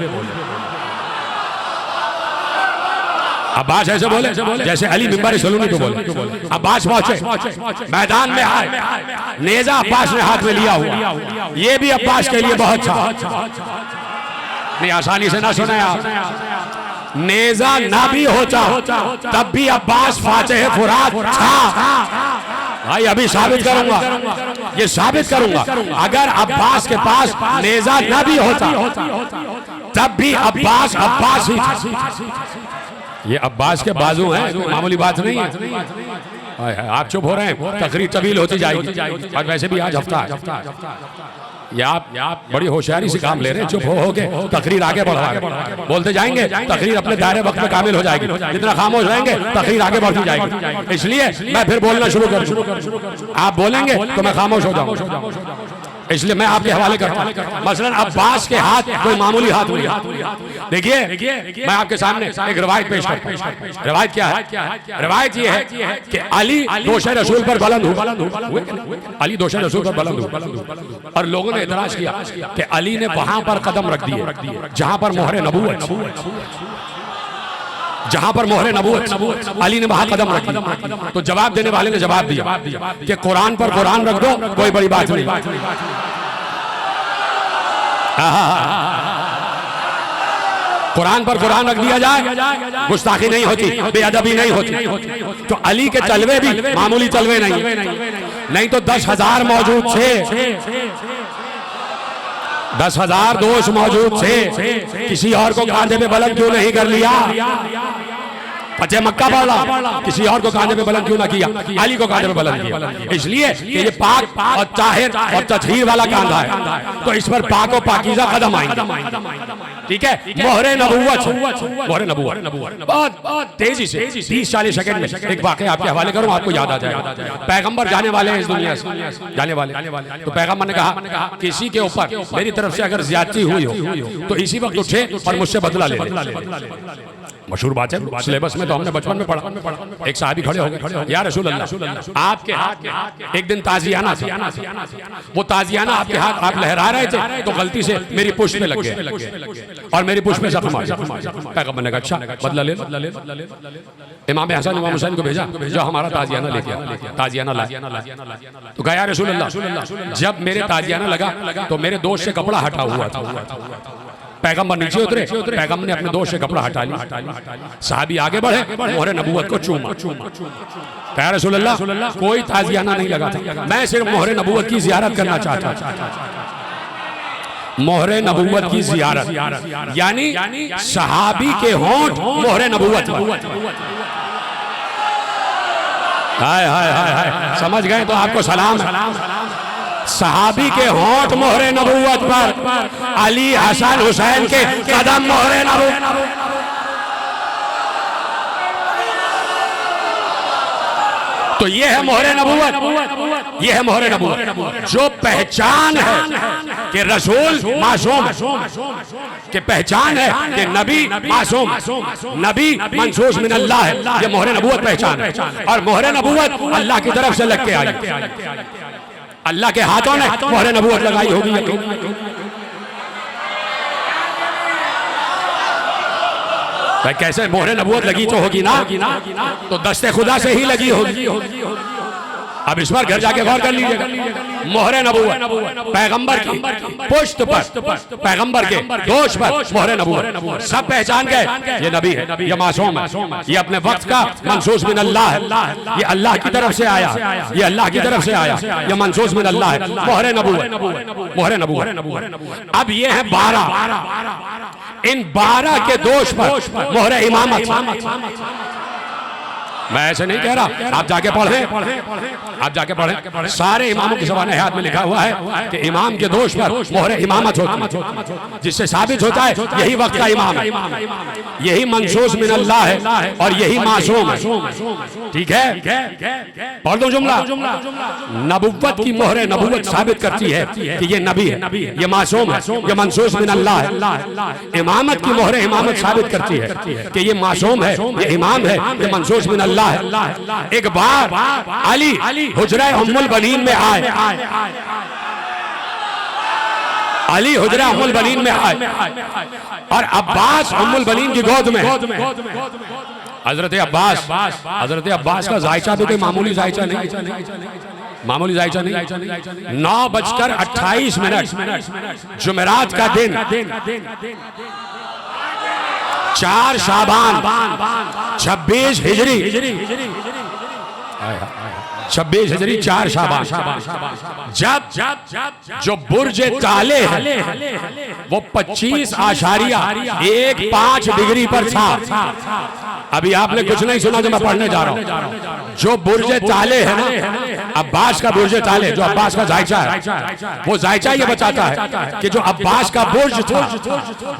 अब्बास ऐसे बोले जैसे अली मिंबर सलूनी पे बोले। अब्बास पहुंचे, मैदान में आए, नेजा अब्बास ने हाथ में लिया हुआ। ये भी अब्बास के लिए बहुत था। नहीं आसानी से ना सुने आप, नेजा ना भी होता तब भी अब्बास फातिह फुरात था। भाई अभी साबित करूंगा, ये साबित करूंगा। अगर अब्बास के पास नेजा ना भी होता तब भी अब्बास अब्बास ही था। ये अब्बास के बाजू हैं, मामूली बात नहीं है। आप चुप हो रहे हैं, तकरीर तवील होती जाएगी। और वैसे भी आज हफ्ता है, ये आप बड़ी होशियारी से काम ले रहे हैं। चुप हो के तकरीर आगे बढ़ा रहे हैं। बोलते जाएंगे, तकरीर अपने दायरे वक्त में कामिल हो जाएगी। जितना खामोश रहेंगे तकरीर आगे बढ़ती जाएगी। इसलिए मैं फिर बोलना शुरू करूं, आप बोलेंगे तो मैं खामोश हो जाऊंगा। इसलिए मैं आपके हवाले करता हूं। मसलन अब्बास के हाथ कोई मामूली हाथ नहीं। देखिए मैं आपके सामने एक रवायत पेश करता हूं। रवायत क्या है? रवायत ये है कि अली दोशे रसूल पर बुलंद हुए। अली दोशे रसूल पर बुलंद हुए और लोगों ने इतराज किया कि अली ने वहां पर कदम रख दिए जहां पर मोहरे नबूवत, जहां पर मोहरे नबूवत, अली ने वहां कदम रख दिया। तो जवाब देने वाले ने जवाब दिया कि कुरान पर कुरान रख दो, कोई बड़ी बात नहीं। कुरान पर कुरान रख दिया जाए, गुस्ताखी नहीं होती, बेअदबी नहीं होती। तो अली के चलवे भी मामूली चलवे नहीं तो 10,000 मौजूद थे, 10,000 दोस्त मौजूद थे, किसी और को कांधे पे बुलंद क्यों नहीं कर लिया? फतेह मक्का पढ़ा, किसी और को कांधे पे बुलंद क्यों ना किया? अली को कांधे पे बुलंद किया। इसलिए कि ये पाक और ताहिर और तत्हीर वाला कांधा है, तो इस पर पाक और पाकीज़ा कदम आएंगे। ठीक है, मोहरे नबूवत, मोहरे नबूवत बहुत तेजी से 30-40 सेकंड में एक वाकया आपके हवाले करूं, आपको याद आ जाएगा। पैगंबर जाने वाले हैं इस दुनिया से, जाने वाले। तो पैगंबर ने कहा किसी के ऊपर मेरी तरफ से अगर ज्यादती हुई हो तो इसी वक्त उठे और मुझसे बदला ले। मशहूर बात है, सिलेबस में तो हमने बचपन में पढ़ा। एक साहबी खड़े हो गए, या रसूल अल्लाह, आपके हाथ एक दिन ताजियाना था, वो ताजियाना आपके हाथ आप लहरा रहे थे तो गलती से मेरी पुष्प में लग गए और मेरी पुष्प में जख्म आ गया। पैगंबर ने कहा अच्छा बदला ले। इमाम हसन इमाम हुसैन को भेजा, जो हमारा ताजियाना लेके आया, ताजियाना लाया। तो कहा या रसूल अल्लाह, जब मेरे ताजियाना लगा तो मेरे दोस्त से कपड़ा हटा हुआ था। पैगंबर नीचे उतरे, पैगंबर ने अपने दोस्त से कपड़ा हटा लिया। साहबी आगे बढ़े, मोहरे नबूवत को चूमा। कहा रसूल अल्लाह, कोई ताजियाना नहीं लगा था, मैं सिर्फ मोहरे नबूवत की जियारत करना चाहता था। मोहरे नबूवत की जियारत यानी सहाबी के होंठ मोहरे नबूवत। हाय हाय हाय हाय, समझ गए तो आपको सलाम है। सहाबी के होंठ मोहरे नबूवत पर, अली हसन हुसैन के कदम मोहरे नबूवत। तो ये है मोहरे नबूवत, ये है मोहरे नबूवत। जो पहचान है कि रसूल मासूम, कि पहचान है कि नबी मासूम, नबी मंसूस मिन अल्लाह है, ये मोहरे नबूवत पहचान है। और मोहरे नबूवत अल्लाह की तरफ से लग के आई, अल्लाह के हाथों ने मोहरे नबूवत लगाई होगी। भाई कैसे मोहरे नबूवत लगी तो होगी ना, तो दस्ते खुदा से ही लगी होगी। अब इस बार घर जाके गौर कर लीजिएगा। मोहरे नबूवत पैगंबर की पुश्त पर, पैगंबर के दोष पर मोहरे नबूवत। सब पहचान गए ये नबी है, ये मासूम है, ये अपने वक्त का मंसूस मिन अल्लाह है, ये अल्लाह की तरफ से आया, ये अल्लाह की तरफ से आया, ये मंसूस मिन अल्लाह है। मोहरे नबूवत, मोहरे नबूवत। अब ये है 12, इन 12 के दोष पर मोहरे इमामत। मैं ऐसे नहीं कह रहा, आप जाके पढ़ें, आप जाके पढ़ें। सारे इमामों की ज़बान हयात में लिखा हुआ है कि इमाम के दोष पर मोहरे इमामत होती है, जिससे साबित होता है यही वक्त का इमाम है, यही मंसूस मिन अल्लाह है और यही मासूम है। ठीक है, पढ़ दो जुमला। नबुव्वत की मोहरे नबुव्वत साबित करती है कि ये नबी है, ये मासूम है, ये मंसूस मिन अल्लाह है। इमामत की मोहरे इमामत साबित करती है कि ये मासूम है, ये इमाम है, ये मंसूस मिन अल्लाह है। एक बार अली हुजरा उम्मुल बनीन में आए, अली हुजरा उम्मुल बनीन में आए और अब्बास उम्मुल बनीन की गोद में। हजरत अब्बास का जायचा भी कोई मामूली जायचा नहीं, मामूली जायचा नहीं। 9:28 जुमेरात का दिन, 4 शाबान 26 हिजरी, 26 हिजरी 4 शाबान, जब जो बुर्ज ताले है वो 25.15 डिग्री पर था। अभी आपने कुछ नहीं सुना जो मैं पढ़ने जा रहा हूं। जो बुर्ज ताले है ना, अब्बास का बुर्ज ताले, जो अब्बास का जायचा है, वो जायचा ये बताता है कि जो अब्बास का बुर्ज था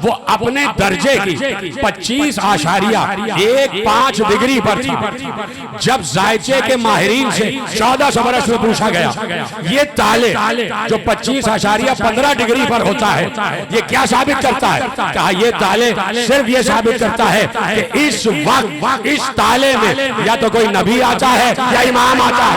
वो अपने दर्जे की 25.15 डिग्री पर था। जब जायचे के माहिरीन से 1400 बरस में पूछा गया, ये ताले जो 25.15 डिग्री पर होता है, ये क्या साबित करता है? कहा ये ताले सिर्फ ये साबित करता है कि इस वक्त इस ताले में या तो कोई नबी आता है या इमाम आता है।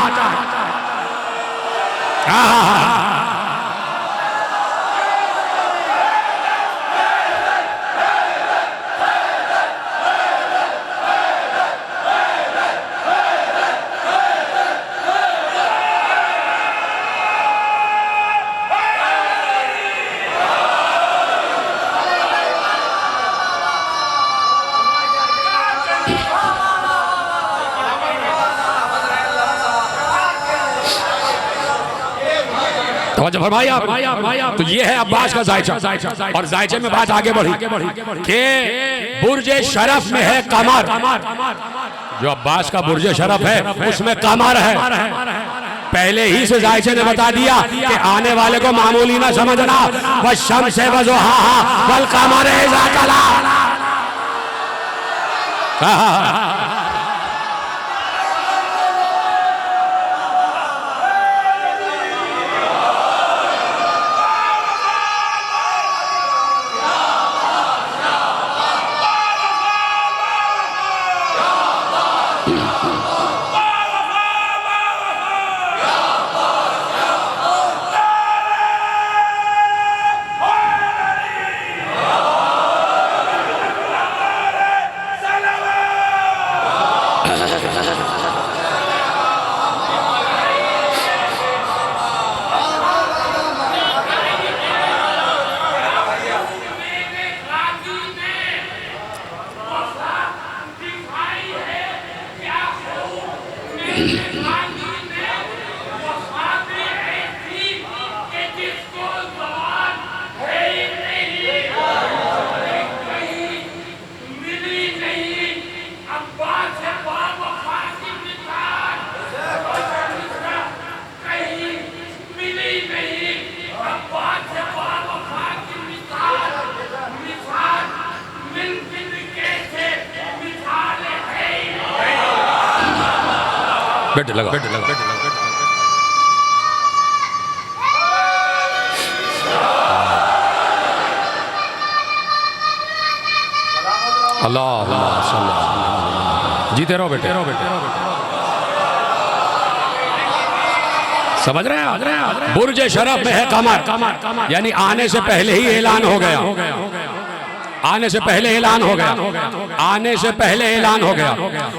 फरमाया तो ये है अब्बास का जायचा, और जायचे में बात आगे बढ़ी कि बुर्जे शरफ में है कमर। जो अब्बास का बुर्जे शरफ है उसमें कमर है। पहले ही से जायचे ने बता दिया कि आने वाले को मामूली ना समझना, वह शम्स से वज़ुहाहा वल कमर इज़ा तला। बैठे लगा अल्लाह जीते रहो बेटे। समझ रहे हैं? बुर्ज शरफ में है कमर, यानी आने से पहले ही ऐलान हो गया। आने से पहले ऐलान हो गया। आने से पहले ऐलान हो गया।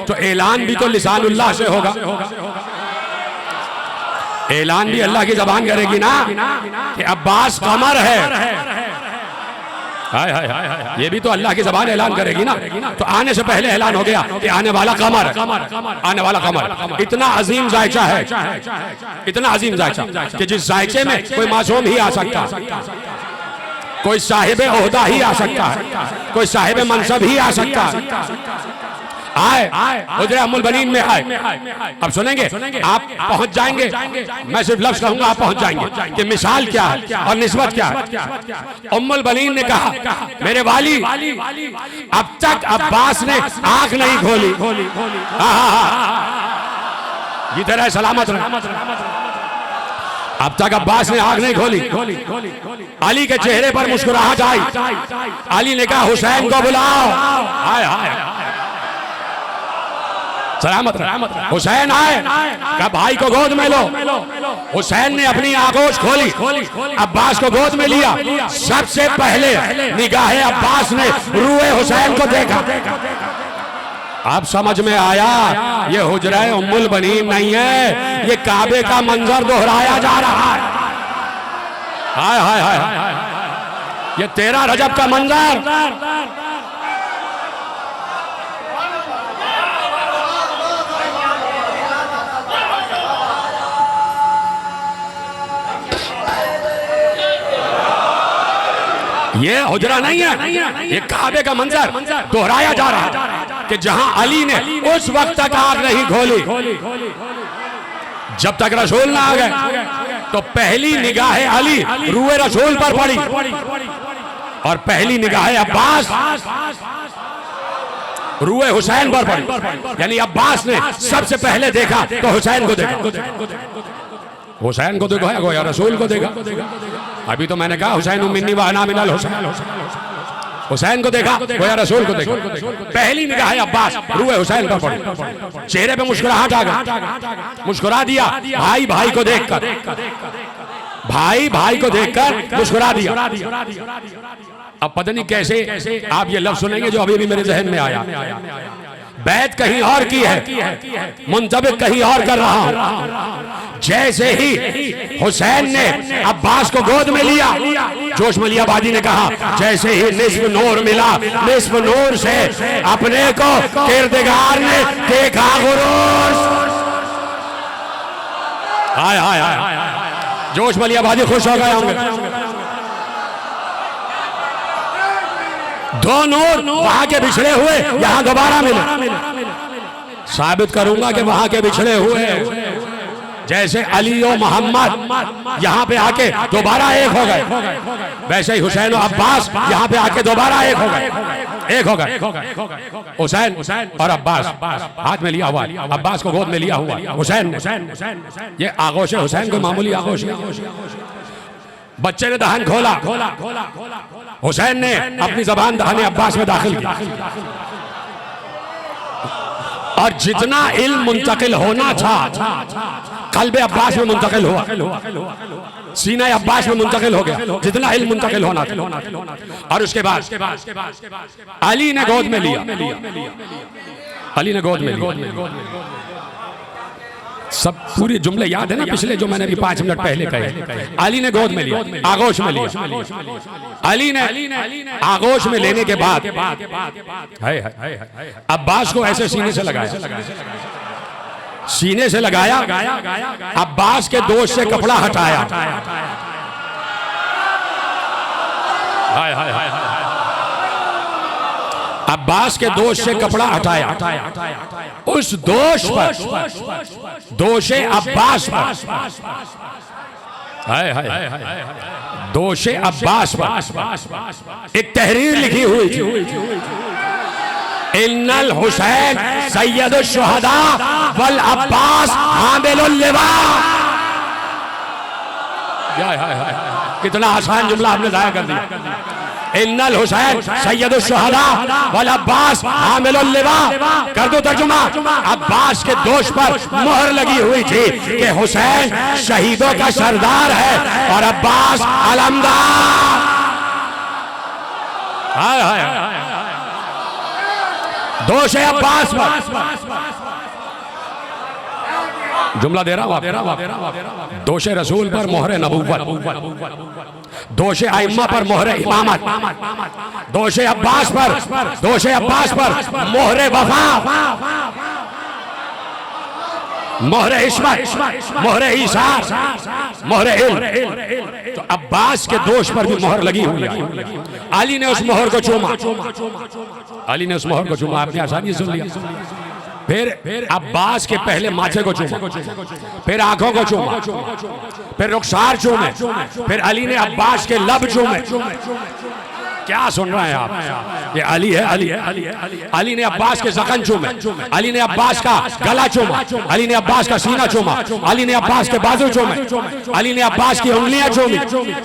तो ऐलान भी तो लिसानुल्लाह से होगा। ऐलान भी अल्लाह की जबान करेगी ना कि अब्बास कमर है। हाय हाय हाय, ये भी तो अल्लाह की जबान ऐलान करेगी ना। तो आने से पहले ऐलान हो गया कि आने वाला कमर, आने वाला कमर। इतना अजीम जायचा है, इतना अजीम जायचा कि जिस जायचे में कोई मासूम ही आ सकता, कोई साहिब ओहदा ही आ सकता है, कोई साहिब मनसब ही आ सकता है। आए हुजरे उम्मुल बनीन में आए। अब सुनेंगे, आप पहुंच जाएंगे। मैं सिर्फ लफ्ज कहूंगा, आप पहुंच जाएंगे कि मिसाल क्या है और निस्बत क्या है। उम्मुल बनीन ने कहा, मेरे वाली, अब तक अब्बास ने आंख नहीं खोली। जीते रहे, सलामत रहे। अब तक अब्बास ने आंख नहीं खोली। अली के चेहरे पर मुस्कुराहट आई। अली ने कहा, हुसैन को बुलाओ। हाय हाय, सलामत रहे। हुसैन आए, कहा भाई को गोद में लो। हुसैन ने अपनी आगोश खोली, अब्बास को गोद में लिया। सबसे पहले निगाहे अब्बास ने रूए हुसैन को देखा। अब समझ में आया ये हुजरा उम्मुल बनीन नहीं है, ये काबे का मंजर दोहराया जा रहा है। हाय हाय हाय, ये 13 रजब का मंजर। ये हुजरा नहीं है, ये काबे का मंजर दोहराया जा रहा है कि जहां अली ने उस वक्त तक आंख नहीं खोली जब तक रसूल ना आ गए। तो पहली निगाह अली रूए रसूल पर पड़ी और पहली निगाह अब्बास रूए हुसैन पर पड़ी। यानी अब्बास ने सबसे पहले देखा तो हुसैन को देखा, हुसैन को देखा गोया रसूल को देखा। अभी तो मैंने कहा हुसैन मिन्नी व अना मिनल हुसैन, हुसैन को देखा गोया रसूल को देखा। पहली निगाह है अब्बास रूए हुसैन पर पड़ी, चेहरे पे मुस्कुराहट आ गई, मुस्कुरा दिया भाई भाई को देखकर, भाई भाई को देखकर मुस्कुरा दिया। अब पता नहीं कैसे आप ये लफ्ज सुनेंगे जो अभी भी मेरे जहन में आया। बैत कहीं और की है, मुंतबिक कहीं और कर रहा हूं। जैसे ही हुसैन ने अब्बास को गोद में लिया, जोश मलियाबादी ने कहा जैसे ही निस्फ नूर मिला, निस्फ नूर से अपने को किरदगार ने देखा गुरूर। हाय हाय हाय, जोश मलियाबादी खुश हो गए होंगे। दो नूर वहां के बिछड़े हुए यहां दोबारा मिले। साबित करूंगा कि वहां के बिछड़े हुए जैसे अली और मोहम्मद यहां पे आके दोबारा एक हो गए, वैसे ही हुसैन और अब्बास यहां पे आके दोबारा एक हो गए, एक हो गए। हुसैन और अब्बास हाथ में लिया हुआ, अब्बास को गोद में लिया हुआ हुसैन। ये आगोश हुसैन को मामूली आगोश है। बच्चे ने दहन खोला, हुसैन ने अपनी जबान दहने अब्बास में दाखिल की, और जितना इल्म मुंतकिल होना था कल्बे अब्बास में मुंतकिल हुआ, सीना अब्बास में मुंतकिल हो गया जितना इल्म मुंतकिल होना था। और उसके बाद अली ने गोद में लिया, अली ने गोद में लिया। सब पूरे जुमले याद है ना पिछले जो मैंने अभी 5 मिनट पहले कहे। अली ने गोद में लिया, आगोश में लिया। अली ने आगोश में लेने के बाद अब्बास को ऐसे सीने से लगाया, सीने से लगाया, अब्बास के दोष से कपड़ा हटाया। हाय हाय हाय, अब्बास के दोष से कपड़ा हटाया। उस दोष पर, दोषे अब्बास पर, दोषे अब्बास पर एक तहरीर लिखी हुई थी, इन्नल हुसैन सैयदुश शुहदा वल अब्बास हामिलुल लिवा। कितना आसान जुमला आपने जाया कर दिया। इन्नल हुसैन सैयदुश शुहदा वल अब्बास हामिलुल लिवा। कर दो तर्जुमा, अब्बास के दोष पर मोहर लगी हुई थी कि हुसैन शहीदों का सरदार है और अब्बास अलमदार। दोष है अब्बास पर। जुमला दे रहा हूं, दोष रसूल पर मोहर नबुव्वत, दोष आइम्मा पर मोहर इमामत, दोष अब्बास पर मोहर वफा, मोहर इस्मत, मोहर ईसार, मोहर इल्म। तो अब्बास के दोष पर भी मोहर लगी हुई है। अली ने उस मोहर को चूमा, अली ने उस मोहर को चूमा, आपने आसानी से सुन लिया। फिर अब्बास के पहले माथे को चूमा, फिर आंखों को चूमा, फिर रुखसार चूमे, फिर अली ने अब्बास के लब चूमे। क्या सुन रहे हैं आप? ये अली है, अली है। अली ने अब्बास के ज़क़न चूमे, अली ने अब्बास का गला चूमा, अली ने अब्बास का सीना चूमा, अली ने अब्बास के बाजू चूमे, अली ने अब्बास की उंगलियां चूमी।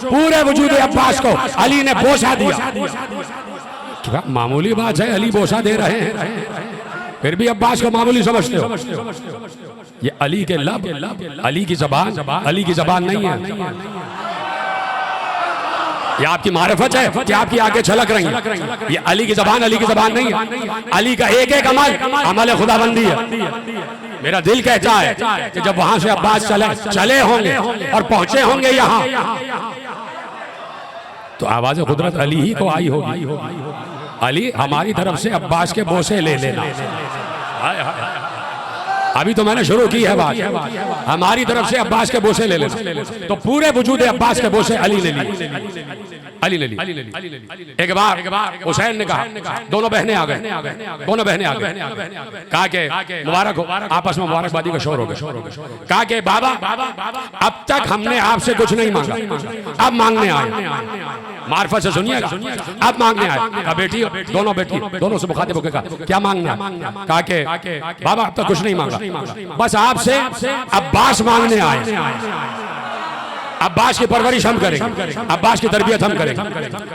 पूरे वजूद अब्बास को अली ने बोसा दिया। मामूली बात है, अली बोसा दे रहे हैं, फिर भी अब्बास को मामूली समझते हो। ये अली के लब, अली की जबान, अली की जबान नहीं है। ये आपकी मारिफत है कि आपकी आगे छलक रही है। ये अली की जबान, अली की जबान नहीं है। अली का एक एक अमल अमल खुदाबंदी है। मेरा दिल कहता है कि जब वहां से अब्बास चले होंगे और पहुंचे होंगे यहाँ, तो आवाज कुदरत अली ही को आई होगी। अली हमारी तरफ से अब्बास के बोसे ले लेना। अभी तो मैंने शुरू की है बात। हमारी तरफ से अब्बास के बोसे ले लेना, तो पूरे वजूद अब्बास के बोसे अली ने लिए, अली ने ली। एक बार हुसैन ने कहा, दोनों बहनें आ गए, दोनों बहनें आ गए, कहा कि मुबारक हो, आपस में मुबारकबादी का शोर हो गया। कहा कि बाबा अब तक हमने आपसे कुछ नहीं मांगा, अब मांगने आए। मार्फत से सुनिएगा, अब मांगने आए। कहा बेटी, दोनों बेटी, दोनों से मुखातिब होकर कहा क्या मांगना? कहा कि बाबा अब तक कुछ नहीं मांगा, बस आपसे अब्बास मांगने आए। अब्बास की परवरिश हम करेंगे, अब्बास की तरबियत हम करेंगे।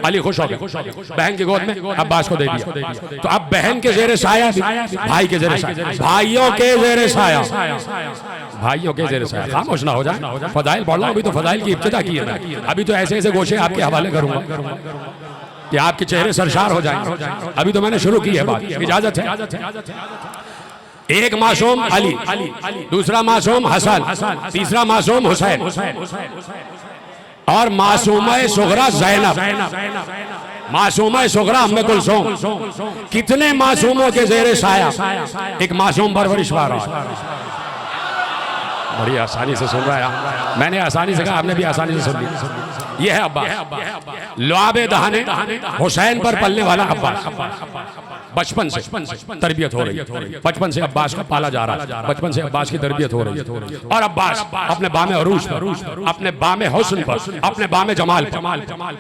अली खुश हो गए, बहन की गोद में अब्बास को दे दिया। तो अब बहन के जेरे साया, भाई के जेरे साया, भाइयों के जेरे साया, भाइयों के जेरे साया। खामोश ना हो जाए, फजाइल पढ़ लो। अभी तो फजाइल की इब्तिदा की है ना, अभी तो ऐसे ऐसे गोशे आपके हवाले करूंगा कि आपके चेहरे सरशार हो जाए। अभी तो मैंने शुरू की है बात, इजाजत है। एक मासूम अली, दूसरा मासूम हसन, तीसरा मासूम हुसैन, और मासूमा सुगरा ज़ैनब, मासूमा सुगरा अम्मे कुलसूम। कितने मासूमों के ज़ेरे साया एक मासूम परवरिश पा रहा है। बड़ी आसानी से सुन रहा है, मैंने आसानी से कहा, आपने भी आसानी से सुन लिया। ये है अब्बास, लुआबे दहाने हुसैन पर पलने वाला अब्बास। बचपन से तरबियत हो रही है, बचपन से अब्बास को पाला जा रहा है, बचपन से अब्बास की तरबियत हो रही है। और अब्बास अपने बामे अरूज पर, अपने बामे हुस्न पर, अपने बामे जमाल पर,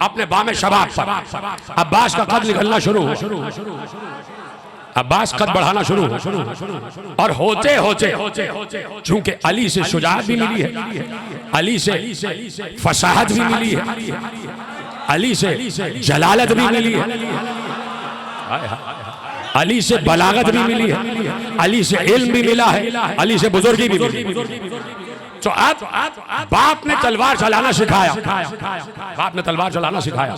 अपने बामे शबाब पर अब्बास का कद निकलना शुरू हुआ। अब्बास कद बढ़ाना शुरू हुआ, और होते होते चूंकि अली से शुजाअत भी मिली है, अली से फसाहत भी मिली है, अली से जलालत भी मिली है, अली से बलागत भी मिली है, अली से इल्म भी मिला है, अली से बुजुर्गी भी मिली। तो अब बाप ने तलवार चलाना सिखाया, बाप ने तलवार चलाना सिखाया।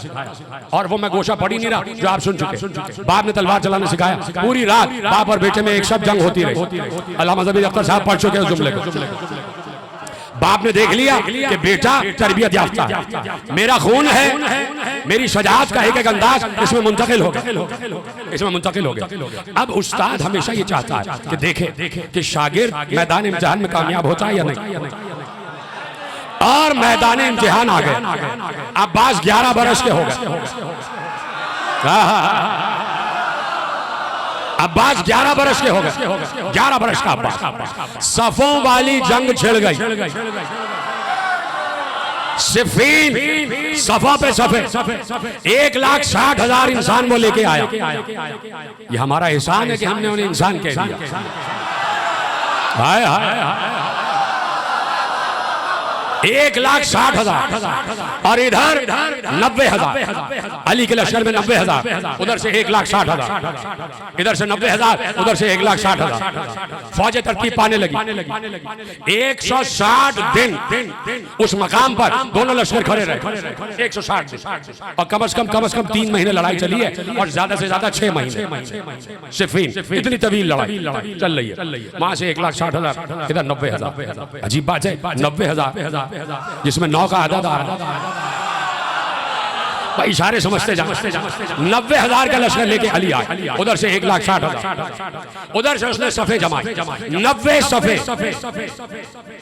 और वो मैं गोशा पढ़ी नहीं रहा जो आप सुन चुके। बाप ने तलवार चलाना सिखाया। पूरी रात बाप और बेटे में एक सब जंग होती रही। अल्लामा ज़बीर अख्तर साहब पढ़ चुके उस जुमले को। बाप ने देख लिया कि बेटा तरबियत याफ्ता है, मेरा खून है, मेरी शजाअत का एक एक अंदाज इसमें मुंतकिल हो गया, इसमें मुंतकिल हो गया। अब उस्ताद हमेशा ये चाहता है कि देखे कि शागिर्द मैदान इम्तिहान में कामयाब होता है या नहीं। और मैदान इम्तिहान आ गए। अब्बास 11 बरस के हो गए। अब्बास 11 बरस के हो गए, 11 बरस का अब्बास। सफों वाली जंग छिड़ गई। सिफीन सफा पे सफे 1,60,000 इंसान वो लेके आया। ये हमारा एहसान है कि हमने उन्हें इंसान कह दिया। हाय हाय हाय, 1,60,000 और इधर 90,000। अली के लश्कर में 90,000, उधर से 1,60,000, इधर से 90,000, उधर से 1,60,000। फौजें तरकीब पाने लगी। 160 दिन उस मकाम पर दोनों लश्कर खड़े रहे। 160 दिन, और कम से कम 3 महीने लड़ाई चली है, और ज्यादा से ज्यादा 6 महीने सिफीन। इतनी तवील लड़ाई चल रही है। वहां से 1,60,000, इधर 90,000। अजीब बात है, 90,000 जिसमें 9 का आदद आ रहा है। भाई इशारे समझते जा। 90,000 का लश्कर लेके अली आए। उधर से 1,60,000, उधर से उसने सफे जमाए। 90 सफे,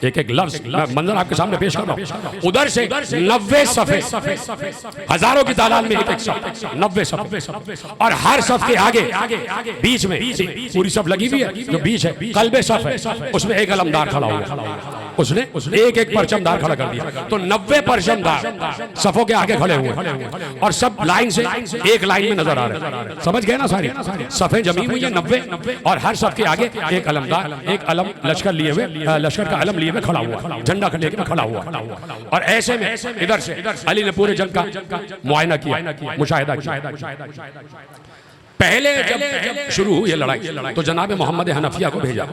एक एक लफ्ज मंजर आपके सामने पेश कर रहा हूं। उधर से 90 सफे, हजारों की तादाद में एक एक सफ, 90 सफे। और हर सफ के आगे बीच में पूरी सफ लगी हुई है, जो बीच है कल्बे सफ है, उसमें एक अलमदार खड़ा हुआ। उसने एक एक परचमदार खड़ा कर दिया। तो 90 परचमदार सफों के आगे खड़े हुए, और सब लाइन से एक लाइन में नजर आ रहे हैं। समझ गए ना सारी सफे जमी हुई है 90, और हर सफ के आगे एक अलमदार, एक अलम लश्कर लिए हुए, लश्कर का अलम लिए हुए खड़ा हुआ, झंडा लेकर खड़ा हुआ। और ऐसे में इधर से अली ने पूरे जंग का मुआयना किया, मुशाहिदा किया। पहले जब शुरू हुई ये लड़ाई, तो जनाब मोहम्मद हनफिया को भेजा।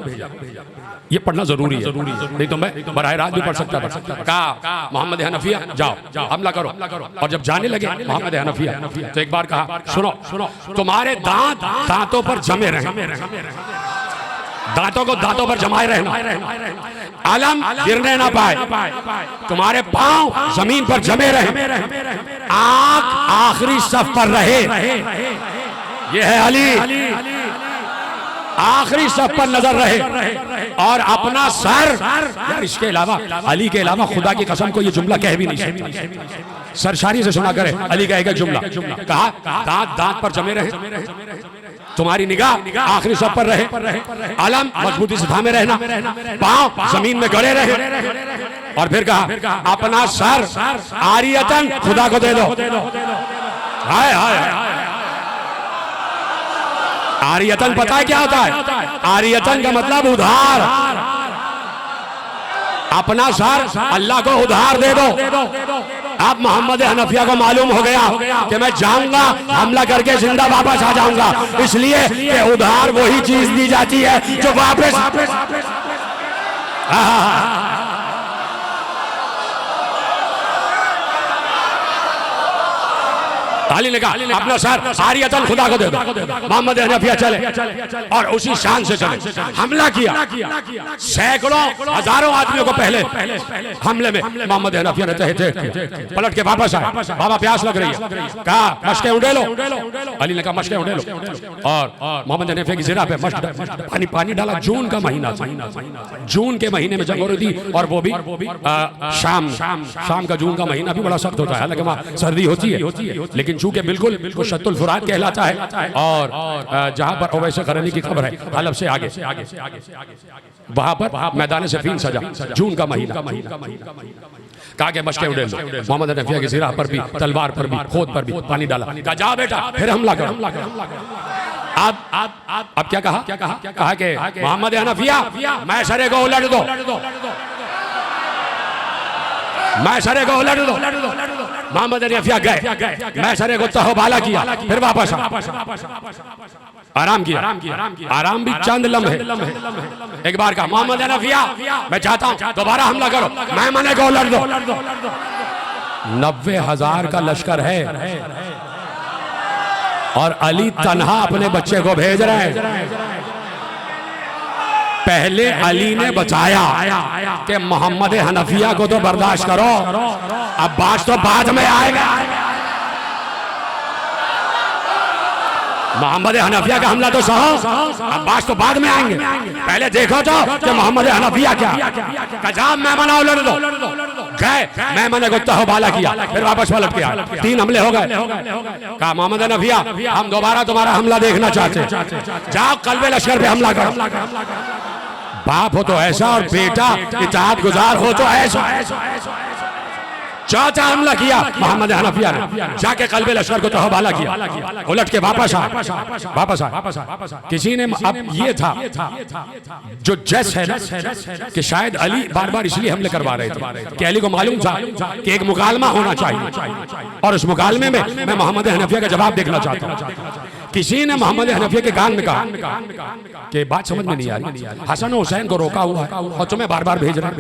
ये पढ़ना जरूरी है, नहीं तो मैं बराह रात भी पढ़ सकता था। कहा मोहम्मद हनफिया जाओ हमला करो। और जब जाने लगे मोहम्मद हनफिया, तो एक बार कहा सुनो, तुम्हारे दांतों पर जमे रहे, दांतों को दांतों पर जमाए रहना, अलम गिरने ना पाए, तुम्हारे पांव जमीन पर जमे रहे, आंख आखिरी सफ पर रहे। ये है अली। आखिरी सफ पर नजर रहे और अपना सर, यार इसके अलावा अली के अलावा खुदा की कसम को ये जुमला कह भी नहीं सकता। सरशारी से सुना करे अली का एक जुमला, कहा दांत दांत पर जमे रहे, तुम्हारी निगाह आखिरी सफ पर रहे, आलम मजबूती से थामे रहना, पांव जमीन में गड़े रहे, और फिर कहा अपना सर आरियतन खुदा को दे दो। हाय हाय आरियतन पता है क्या होता है? आरियतन का मतलब उधार। अपना सर अल्लाह को उधार दे दो। अब मोहम्मद हनफिया को मालूम हो गया कि मैं जाऊंगा हमला करके जिंदा वापस आ जाऊंगा, इसलिए कि उधार वही चीज दी जाती है जो वापस। अली ने कहा अपना सर आरियतन खुदा को दे दो। मोहम्मद हनफिया चले और उसी शान से चले, हमला किया। सैकड़ों हजारों आदमियों को पहले हमले में मोहम्मद हनफिया ने तहते पलट के वापस आए। बाबा प्यास लग रही है, कहा मशकें उड़े लो। अली ने कहा मशकें उड़े लो, और मोहम्मद हनफिया की ज़िरा पे पानी पानी डाला। जून का महीना था, जून के महीने में जंग हो रही थी, और वो भी शाम का जून का महीना भी बड़ा सख्त होता है, हालांकि वहाँ सर्दी होती है, लेकिन चूंकि बिल्कुल वो शत्तुल फुरात कहलाता है, और जहां पर ओवैस करनी की खबर है हलब से आगे, वहां पर मैदान सफीन सजा, जून का महीना। कहा के मशकें उड़े लो। मोहम्मद हनफिया की सिरा पर भी, तलवार पर भी, खोद पर भी पानी डाला। कहा जा बेटा फिर हमला करो। अब क्या कहा? कहा कि मोहम्मद हनफिया मैसरे को उलट दो, मैसरे को उलट दो। मोहम्मद हनफिया गए, मैसरे को तहबाला किया, फिर वापस आराम किया। आराम भी चंद लम्हे। एक बार कहा मोहम्मद हनफिया मैं चाहता हूं दोबारा हमला करो, मैं मने को उलट दो। 90,000 का लश्कर है और अली तन्हा अपने बच्चे को भेज रहे हैं। पहले अली ने बचाया कि मोहम्मद हनफिया को तो बर्दाश्त करो, अब्बास तो बाद में आएगा। मोहम्मद हनफिया का हमला तो सहो, अब्बास तो बाद में आएंगे, पहले देखो तो कि मोहम्मद हनफिया क्या। कजाम मैं मना उलट दो। गए, मैं मैंने को तहबाला किया, फिर वापस पलट गया। 3 हमले हो गए। कहा मोहम्मद हनफिया हम दोबारा तुम्हारा हमला देखना चाहते, जाओ कल्बे लश्कर पे हमला करो। बाप हो तो ऐसा और बेटा इताअत गुजार हो तो ऐसा। चौथा हमला किया मोहम्मद हनफिया ने, जाके कल्बे लश्कर को तहबाला किया, उलट के वापस आ। किसी ने अब ये था जो जस है ना कि शायद अली बार बार इसलिए हमले करवा रहे थे कि अली को मालूम था कि एक मुकालमा होना चाहिए, और उस मुकालमे में मैं मोहम्मद हनफिया का जवाब देखना चाहता हूँ। किसी ने मोहम्मद हनफिया के कान में कहा कि बात समझ में नहीं आ रही, हसन हुसैन को रोका हुआ है और तुम्हें बार बार भेज रहा।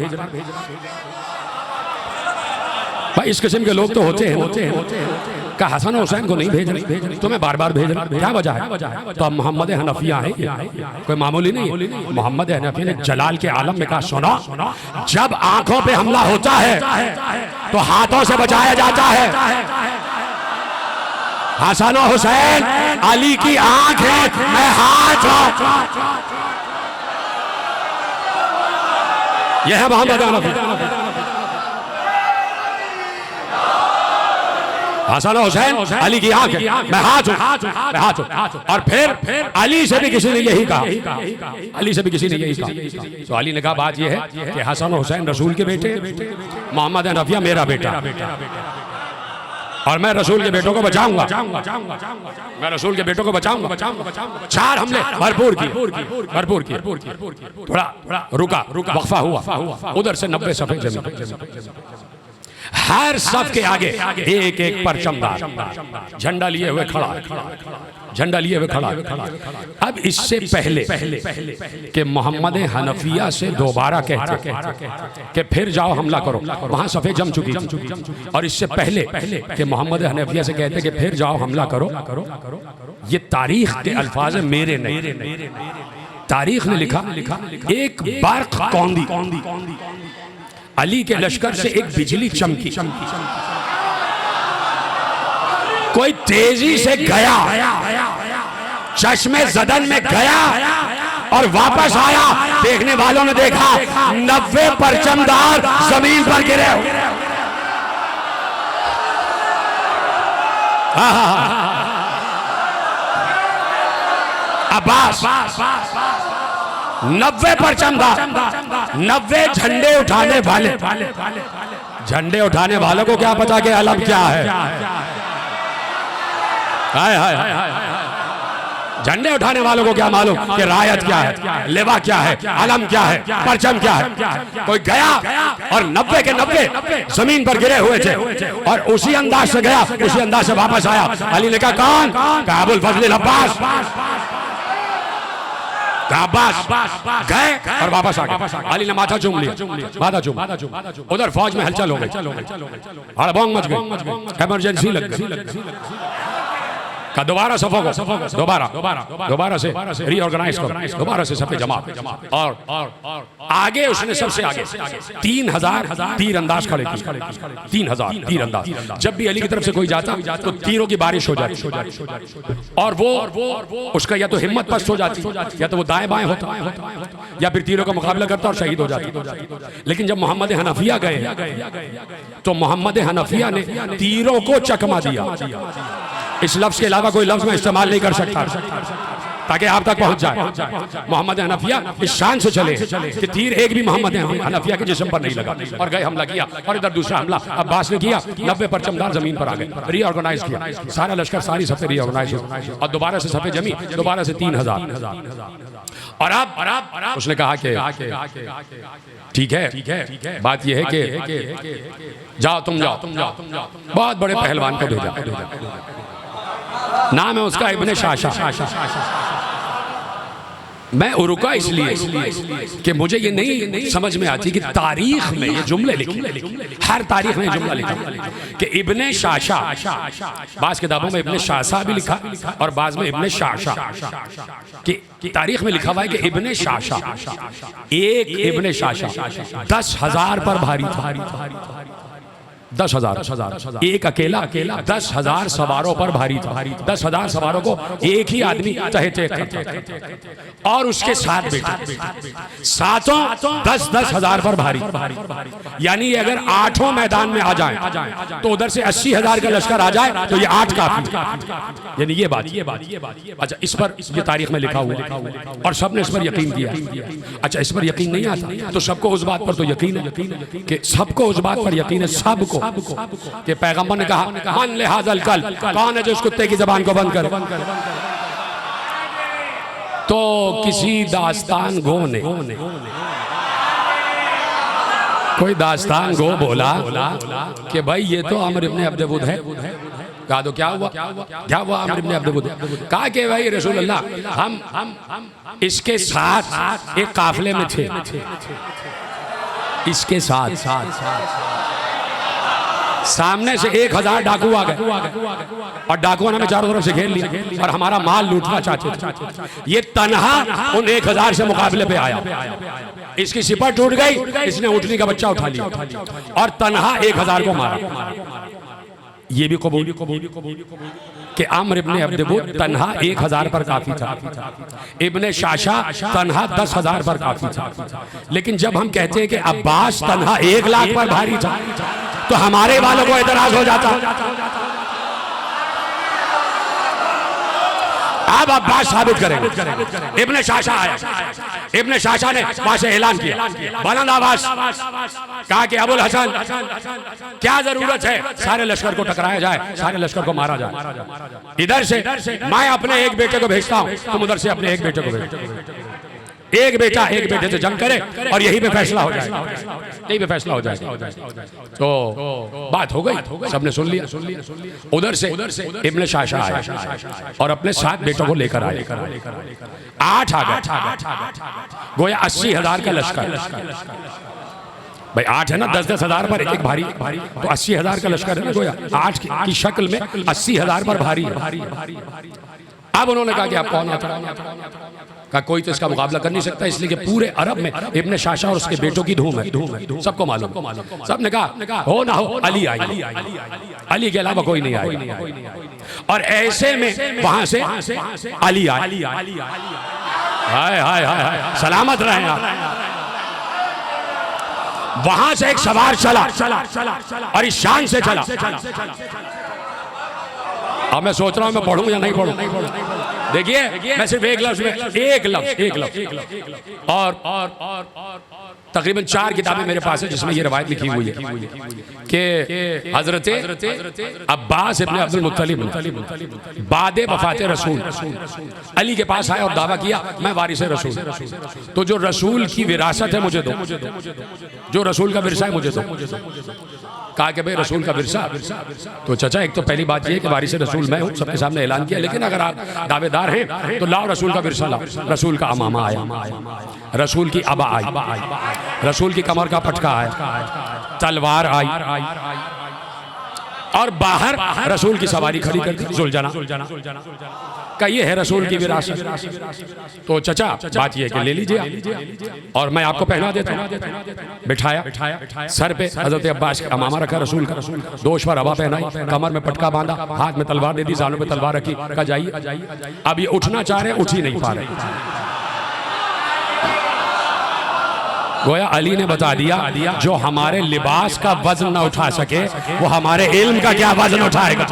भाई इस किस्म के लोग तो होते हैं। कहा हसन हुसैन को नहीं भेज रहे, तुम्हें बार बार भेज रहे, क्या वजह है? तो अब मोहम्मद हनफिया है, कोई मामूली नहीं। मोहम्मद हनफिया ने जलाल के आलम में कहा सुनो, जब आंखों पे हमला होता है तो हाथों से बचाया जाता है। हसन हुसैन अली की आंख है, मैं हाथ हूं। यह है मोहम्मद हनफिया। हसन हुसैन अली की आंख है, मैं हाथ हूं। और फिर अली से भी किसी ने यही कहा, अली से भी किसी ने यही कहा। तो अली ने कहा बात यह है कि हसन हुसैन रसूल के बेटे, मोहम्मद हनफिया मेरा बेटा, और मैं रसूल के बेटों को बचाऊंगा, मैं रसूल के बेटों को बचाऊंगा। 4 हमले भरपूर किए। थोड़ा रुका, वक्फा हुआ, उधर से 90 सफ़े जमीन। हर सफ के आगे एक एक परचमदार झंडा लिए हुए खड़ा। अब इससे पहले कि मोहम्मद हनफिया से दोबारा कहते कि फिर जाओ हमला करो, वहां सफे जम चुकी थी। और इससे पहले कि मोहम्मद हनफिया से कहते कि फिर जाओ हमला करो, ये तारीख के अल्फाज मेरे नहीं, तारीख ने लिखा एक बर्क कौंदी, अली के लश्कर से एक बिजली चमकी, कोई तेजी से गया, चश्मे जदन में गया और वापस आया, देखने वालों ने देखा 90 परचमदार जमीन पर गिरे हुए। अब्बास 90 परचमदार, 90 झंडे उठाने वाले। झंडे उठाने वालों को क्या पता कि अलम क्या है? हाय हाय हाय। झंडे उठाने वालों को क्या मालूम कि रायत क्या है, लेवा क्या है, अलम क्या है, परचम क्या है। कोई गया और 90 के 90 जमीन पर गिरे हुए थे और उसी अंदाज से गया, उसी अंदाज से वापस आया। अली ने कहा कौन? कहा अबुल फजल अब्बास। अब्बास गए और वापस आ गए। अली ने माथा चूम लिया, माथा चूम। उधर फौज में हलचल हो गई, हड़बोंग मच गई, इमरजेंसी लग गई। का दोबारा सफों को दोबारा से रीऑर्गेनाइज करो, दोबारा से सफे जमा। और आगे उसने सबसे आगे 3000 तीरंदाज खड़े किए, 3000 तीरंदाज। जब भी अली की तरफ से कोई जाता तो तीरों की बारिश हो जाती और वो उसका या तो हिम्मत पस्त हो जाती या तो वो दाएं बाएं होता या फिर तीरों का मुकाबला करता और शहीद हो जाता। लेकिन जब मोहम्मद हनफिया गए तो मोहम्मद हनफिया ने तीरों को चकमा दिया। इस लफ्ज के अलावा कोई लफ्ज में इस्तेमाल नहीं कर सकता ताकि आप तक पहुंच जाए। मोहम्मद हनफिया इस शान से चले कि तीर एक भी मोहम्मद हनफिया के जिस्म पर नहीं लगा और गए हमला किया। और इधर दूसरा हमला अब्बास ने किया, 90 परचमदार जमीन पर आ गए, रीऑर्गेनाइज किया सारा लश्कर, सारी सफे रीऑर्गेनाइज और दोबारा से सफे जमी, दोबारा से 3000। और अब उसने कहा कि ठीक है, बात यह है कि जाओ तुम जाओ। बहुत बड़े पहलवान को भेजा, नाम है उसका इब्ने शाशा। मैं उरुका इसलिए कि मुझे ये नहीं समझ में आती कि तारीख में ये जुमले लिखे, हर तारीख में जुमला लिखा कि इब्ने शाशा। बाज़ किताबों में इब्ने शाशा भी लिखा और बाज़ में इब्ने शाशा। कि तारीख में लिखा हुआ है कि इब्ने शाशा, एक इब्ने शाशा 10,000 पर भारी था। 10,000 एक अकेला 10,000 सवारों पर भारी था। 10,000 सवारों को एक ही आदमी तहते करता और उसके 7 बेटे, सातों 10,000 पर भारी। यानी अगर 8 मैदान में आ जाएं तो उधर से 80,000 का लश्कर आ जाए तो ये 8 काफी। यानी ये बात। अच्छा, इस पर ये तारीख में लिखा हुआ और सबने इस पर यकीन किया। अच्छा, इस पर यकीन नहीं आता तो सबको उस बात पर तो यकीन है कि सबको उस बात पर यकीन है, सबको कि पैगंबर ने कहा मन लिहाजल कल, कौन है जो उस कुत्ते की जबान को बंद करे? तो किसी दास्तान गो ने कोई दास्तान गो बोला कि भाई ये तो अमर इब्ने अब्द बुद है। कहा तो क्या हुआ अमर इब्ने अब्द बुद? कहा कि भाई रसूल अल्लाह हम इसके साथ एक काफले में थे, इसके साथ सामने से 1000 डाकू आ गए और डाकुओं ने हमें चारों तरफ से घेर लिया और हमारा माल लूटना चाहते थे। ये तन्हा उन 1000 से मुकाबले पे आया, इसकी सिपर टूट गई, इसने ऊँटनी का बच्चा उठा लिया और तन्हा 1000 को मारा। ये भी कबूल कि अम्र इब्ने अब्द बुद तन्हा 1000 पर काफी था, इब्ने शाशा तन्हा 10,000 पर काफी था। लेकिन जब हम कहते हैं कि अब्बास तन्हा 1 लाख पर भारी था तो हमारे वालों को एतराज हो जाता। अब अब्बास साबित करेंगे। इब्ने शाशा आया, इब्ने शाशा ने वहां से ऐलान किया बुलंद आवाज, कहा कि अबुल हसन क्या जरूरत है सारे लश्कर को टकराया जाए, सारे लश्कर को मारा जाए। इधर से मैं अपने एक बेटे को भेजता हूं, तुम उधर से अपने एक बेटे को भेजो। एक बेटा एक बेटे से जंग करे और यही पे फैसला हो जाएगा, यही पे फैसला हो जाएगा। तो बात हो गई, सबने सुन लिया। उधर से इब्ने शाशा आया और अपने 7 बेटों को लेकर आए। 8 आ गए, गोया 80,000 का लश्कर। भाई 8 है ना, 10,000 पर एक भारी, तो 80,000 का लश्कर है ना गोया। 8 की शक्ल में 80,000 पर भारी। अब उन्होंने कहा कि आप कौन आता? का कोई तो इसका मुकाबला कर नहीं सकता, इसलिए कि पूरे अरब में इब्ने शाशा और उसके बेटों की धूम है, सबको मालूम। सबने कहा हो ना हो अली आई, अली के अलावा कोई नहीं आएगा। और ऐसे में वहां से अली आई, हाय हाय हाय, सलामत रहे आप। वहां से एक सवार चला और इस शान से चला। अब मैं सोच रहा हूं मैं पढ़ूं या नहीं पढ़ूं। देखिए मैं सिर्फ एक लफ्ज और तकरीबन 4 किताबें मेरे पास है जिसमें ये रवायत लिखी हुई है कि हजरत अब्बास इब्ने अब्दुल मुत्तलिब बाद वफात रसूल अली के पास आए और दावा किया मैं वारिस रसूल, तो जो रसूल की विरासत है मुझे दो, जो रसूल का विरसा है मुझे दो। कहा कि भाई रसूल का विरसा, तो चचा एक तो पहली बात ये है कि वारिस रसूल मैं हूँ, सबके सामने ऐलान किया, लेकिन अगर आप दावेदार हैं तो लाओ रसूल का विरसा लाओ। रसूल का अमामा आया, रसूल की अबा आई, रसूल की कमर का पटका आया, तलवार आई और बाहर रसूल की सवारी खड़ी कर दी जुलझना का, ये है रसूल की विरासत। तो चचा बात ये है कि ले लीजिए और मैं आपको पहना देता हूँ। बिठाया सर पे हजरत अब्बास का अमामा रखा रसूल का, दोष पर अबा पहनाई, कमर में पटका बांधा, हाथ में तलवार दे दी, जानों पे तलवार रखी, कहा जाइए। अब ये उठना चाह रहे, उठ ही नहीं पा रहे। गोया अली ने बता दिया जो हमारे लिबास का वजन ना उठा सके वो हमारे इल्म का क्या वजन उठाएगा,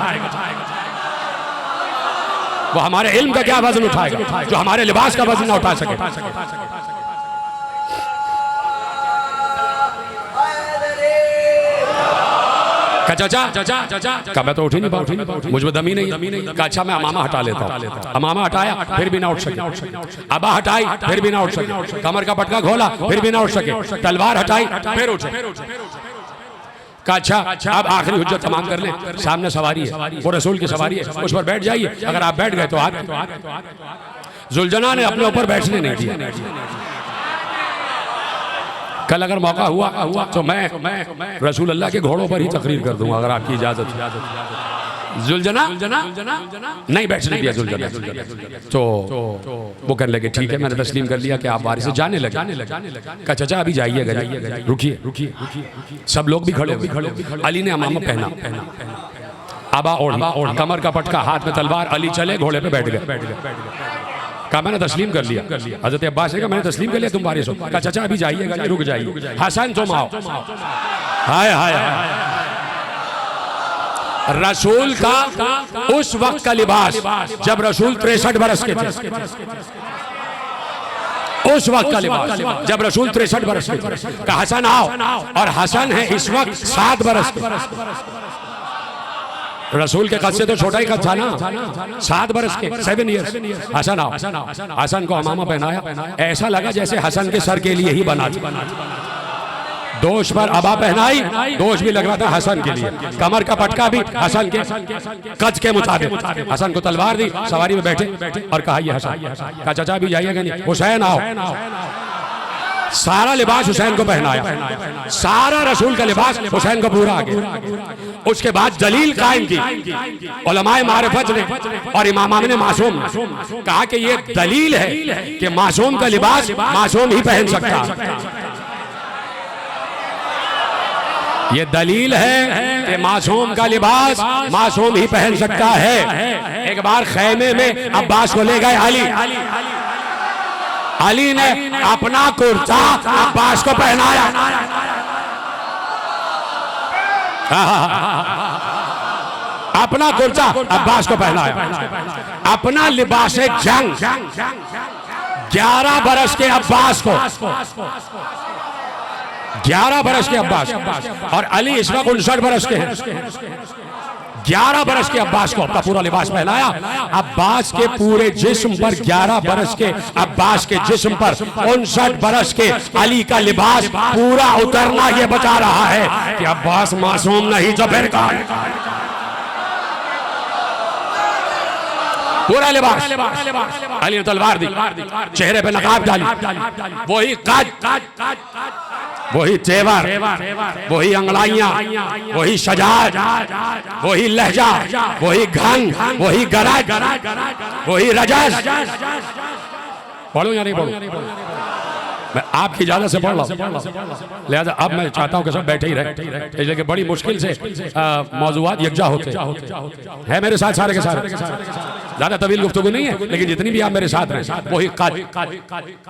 वो हमारे इल्म का क्या वजन उठाएगा जो हमारे लिबास का वजन ना उठा सके। चाचा का मैं तो उठ ही नहीं पाऊँ, मुझ में दम ही नहीं। कहा अच्छा मैं अमामा हटा लेता हूँ। अमामा हटाया फिर भी ना उठ सके, अबा हटाई फिर भी ना उठ सके, कमर का पटका खोला फिर भी ना उठ सके, तलवार हटाई फिर उठे। कहा अच्छा अब आखिरी हुज्जत तमाम कर लें, सामने सवारी है, वो रसूल की सवारी है, उस पर बैठ जाइए। अगर आप बैठ गए तो आप जुलझना ने अपने ऊपर बैठने नहीं दिया। कल अगर मौका हुआ तो मैं रसूल अल्लाह के घोड़ों पर ही तकरीर कर दूंगा अगर आपकी इजाजत। जुलझना नहीं बैठने दिया जुलझना, तो वो कहने लगे ठीक है, मैंने तस्लीम कर लिया कि आप वारिस से जाने लगे। कहा चाचा अभी जाइएगा, रुकिए। सब लोग भी खड़े। अली ने अमामा पहना, अबा ओढ़ी, कमर का पटका, हाथ में तलवार, अली चले घोड़े पे बैठ गए। कहा मैंने तस्लीम कर लिया। हजरत अब्बास ने कहा मैंने तस्लीम कर लिया, तुम वारिस हो। कहा चाचा अभी जाइएगा, रुक जाइए। हसन तुम आओ। हाय हाय रसूल का उस वक्त का लिबास जब रसूल 63 बरस के थे, उस वक्त का लिबास जब रसूल 63 बरस के थे। कहा हसन आओ, और हसन है इस वक्त 7 बरस के। रसूल के कद से तो छोटा ही कद था ना, 7 बरस के, 7 ईयर्स। हसन आओ, हसन को अमामा पहनाया, ऐसा लगा जैसे हसन के सर के लिए ही बना था। दोष पर अबा पहनाई, दोष भी लग रहा था हसन के लिए, कमर का पटका भी हसन के कद के मुताबिक। हसन को तलवार दी, सवारी में बैठे और कहा ये हसन। कहा चाचा भी जाइएगा नहीं, हुसैन आओ। सारा लिबास हुसैन को पहनाया, सारा रसूल का लिबास हुसैन को पूरा आ गया। उसके बाद दलील कायम की उलमाए मारिफत ने और इमाम ने मासूम कहा कि ये दलील है कि मासूम का लिबास मासूम ही पहन सकता है। ये दलील है कि मासूम का लिबास मासूम ही पहन सकता है। एक बार खैमे में अब्बास को ले गए अली ने अपना कुर्ता अब्बास को पहनाया। अपना कुर्ता अब्बास को पहनाया, अपना लिबास जंग 11 बरस के अब्बास को, 11 बरस के अब्बास, और अली इस वक्त 59 बरस के हैं। 11 बरस के अब्बास को अपना पूरा लिबास पहनाया। अब्बास के पूरे जिस्म पर 11 बरस के अब्बास के जिस्म पर 59 बरस के अली का लिबास पूरा उतरना ये बता रहा है कि अब्बास मासूम नहीं तो फिर कौन। पूरा लिबास अली ने तलवार दी, चेहरे पे नकाब डाली, वही कद, वही तेवर, वही अंगड़ाइयां, वही सजाद, वही लहजा, वही घन, वही गरज, वही रजस, पढ़ूं या नहीं पढ़ूं? मैं आपकी इजाजत से पढ़ रहा हूं, लिहाजा अब मैं चाहता हूं कि सब बैठे ही रहे, इसलिए कि बड़ी मुश्किल से मौजूआत यकजा होते हैं मेरे साथ सारे के सारे। ज्यादा तवील गुफ्तगू नहीं है, लेकिन जितनी भी आप मेरे साथ रहे, वही कद,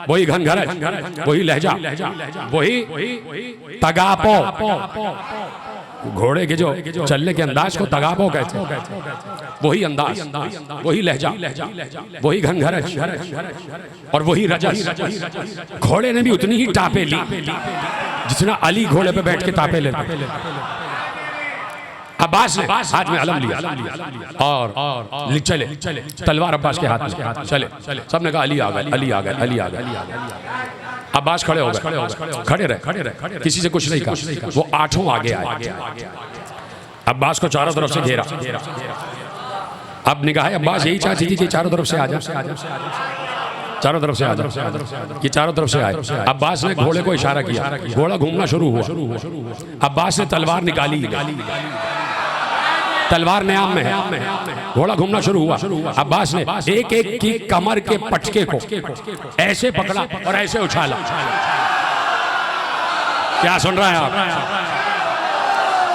वही घनघरज, वही लहजा, वही तगापो, घोड़े के जो चलने के अंदाज को तगापो कहते हैं, वही अंदाज, वही लहजा, वही घनघरज और वही रजस। घोड़े ने भी उतनी ही टापे ली जितना अली घोड़े पे बैठ के टापे लेते। अब्बास ने हाथ में अलम लिया और चले, तलवार अब्बास के हाथ में, चले। सबने कहा अली आ गए, अली आ गए, अली आ गए। अब्बास खड़े हो गए, खड़े रहे, किसी से कुछ नहीं कहा। वो आठों आगे आए, अब्बास को चारों तरफ से घेरा। अब निगाह अब्बास यही चाहती थी कि चारों तरफ से आ जा, चारों तरफ से आ जा, कि चारों तरफ से आए। अब्बास ने घोड़े को इशारा किया, घोड़ा घूमना शुरू हुआ। अब्बास ने तलवार निकाली, तलवार न्याम में है, घोड़ा घूमना शुरू हुआ। अब्बास ने एक एक की कमर के पटके को ऐसे पकड़ा और ऐसे उछाला। क्या सुन रहे हैं आप?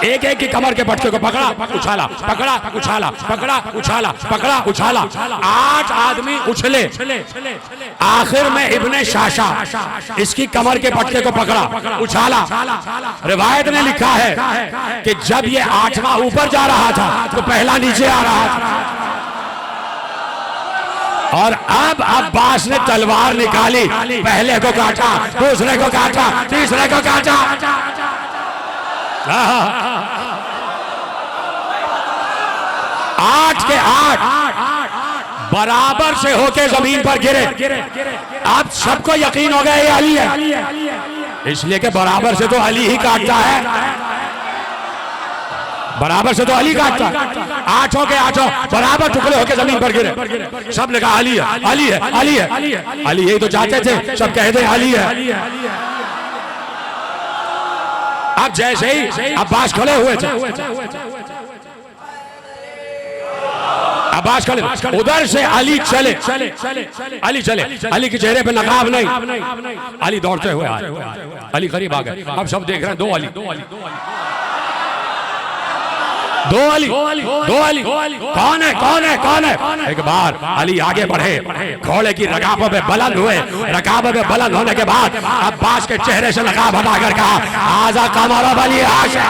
एक एक की कमर के पटके को पकड़ा, उछाला, पकड़ा, उछाला, पकड़ा, उछाला, पकड़ा, उछाला। 8 आदमी उछले, आखिर में इब्ने शाशा इसकी कमर के पटके को पकड़ा, उछाला। रिवायत ने लिखा है कि जब ये 8वां ऊपर जा रहा था तो पहला नीचे आ रहा था। और अब अब्बास ने तलवार निकाली, पहले को काटा, दूसरे को काटा, तीसरे को काटा। 8 के 8 बराबर से होके जमीन पर गिरे। अब सबको यकीन हो गया ये अली है, इसलिए कि बराबर से तो अली ही काटता है, बराबर से तो अली काटता है। 8 के 8 बराबर टुकड़े होके जमीन पर गिरे। सब ने कहा अली है, अली है, अली है, अली यही तो चाहते थे, सब कह दे अली है। अब जैसे ही अब्बास खड़े हुए थे, अब्बास खड़े, उधर से अली चले, अली चले, अली के चेहरे पे नकाब नहीं, अली दौड़ते हुए आए, अली करीब आ गए। अब सब देख रहे हैं, दो अली, कौन है, कौन है, कौन है? एक बार अली आगे बढ़े, घोड़े की रकाबों पे बुलंद हुए, रकाबों पे बुलंद होने के बाद अब्बास के चेहरे से नकाब हटाकर कहा, आजा कमर बनी हाशिम।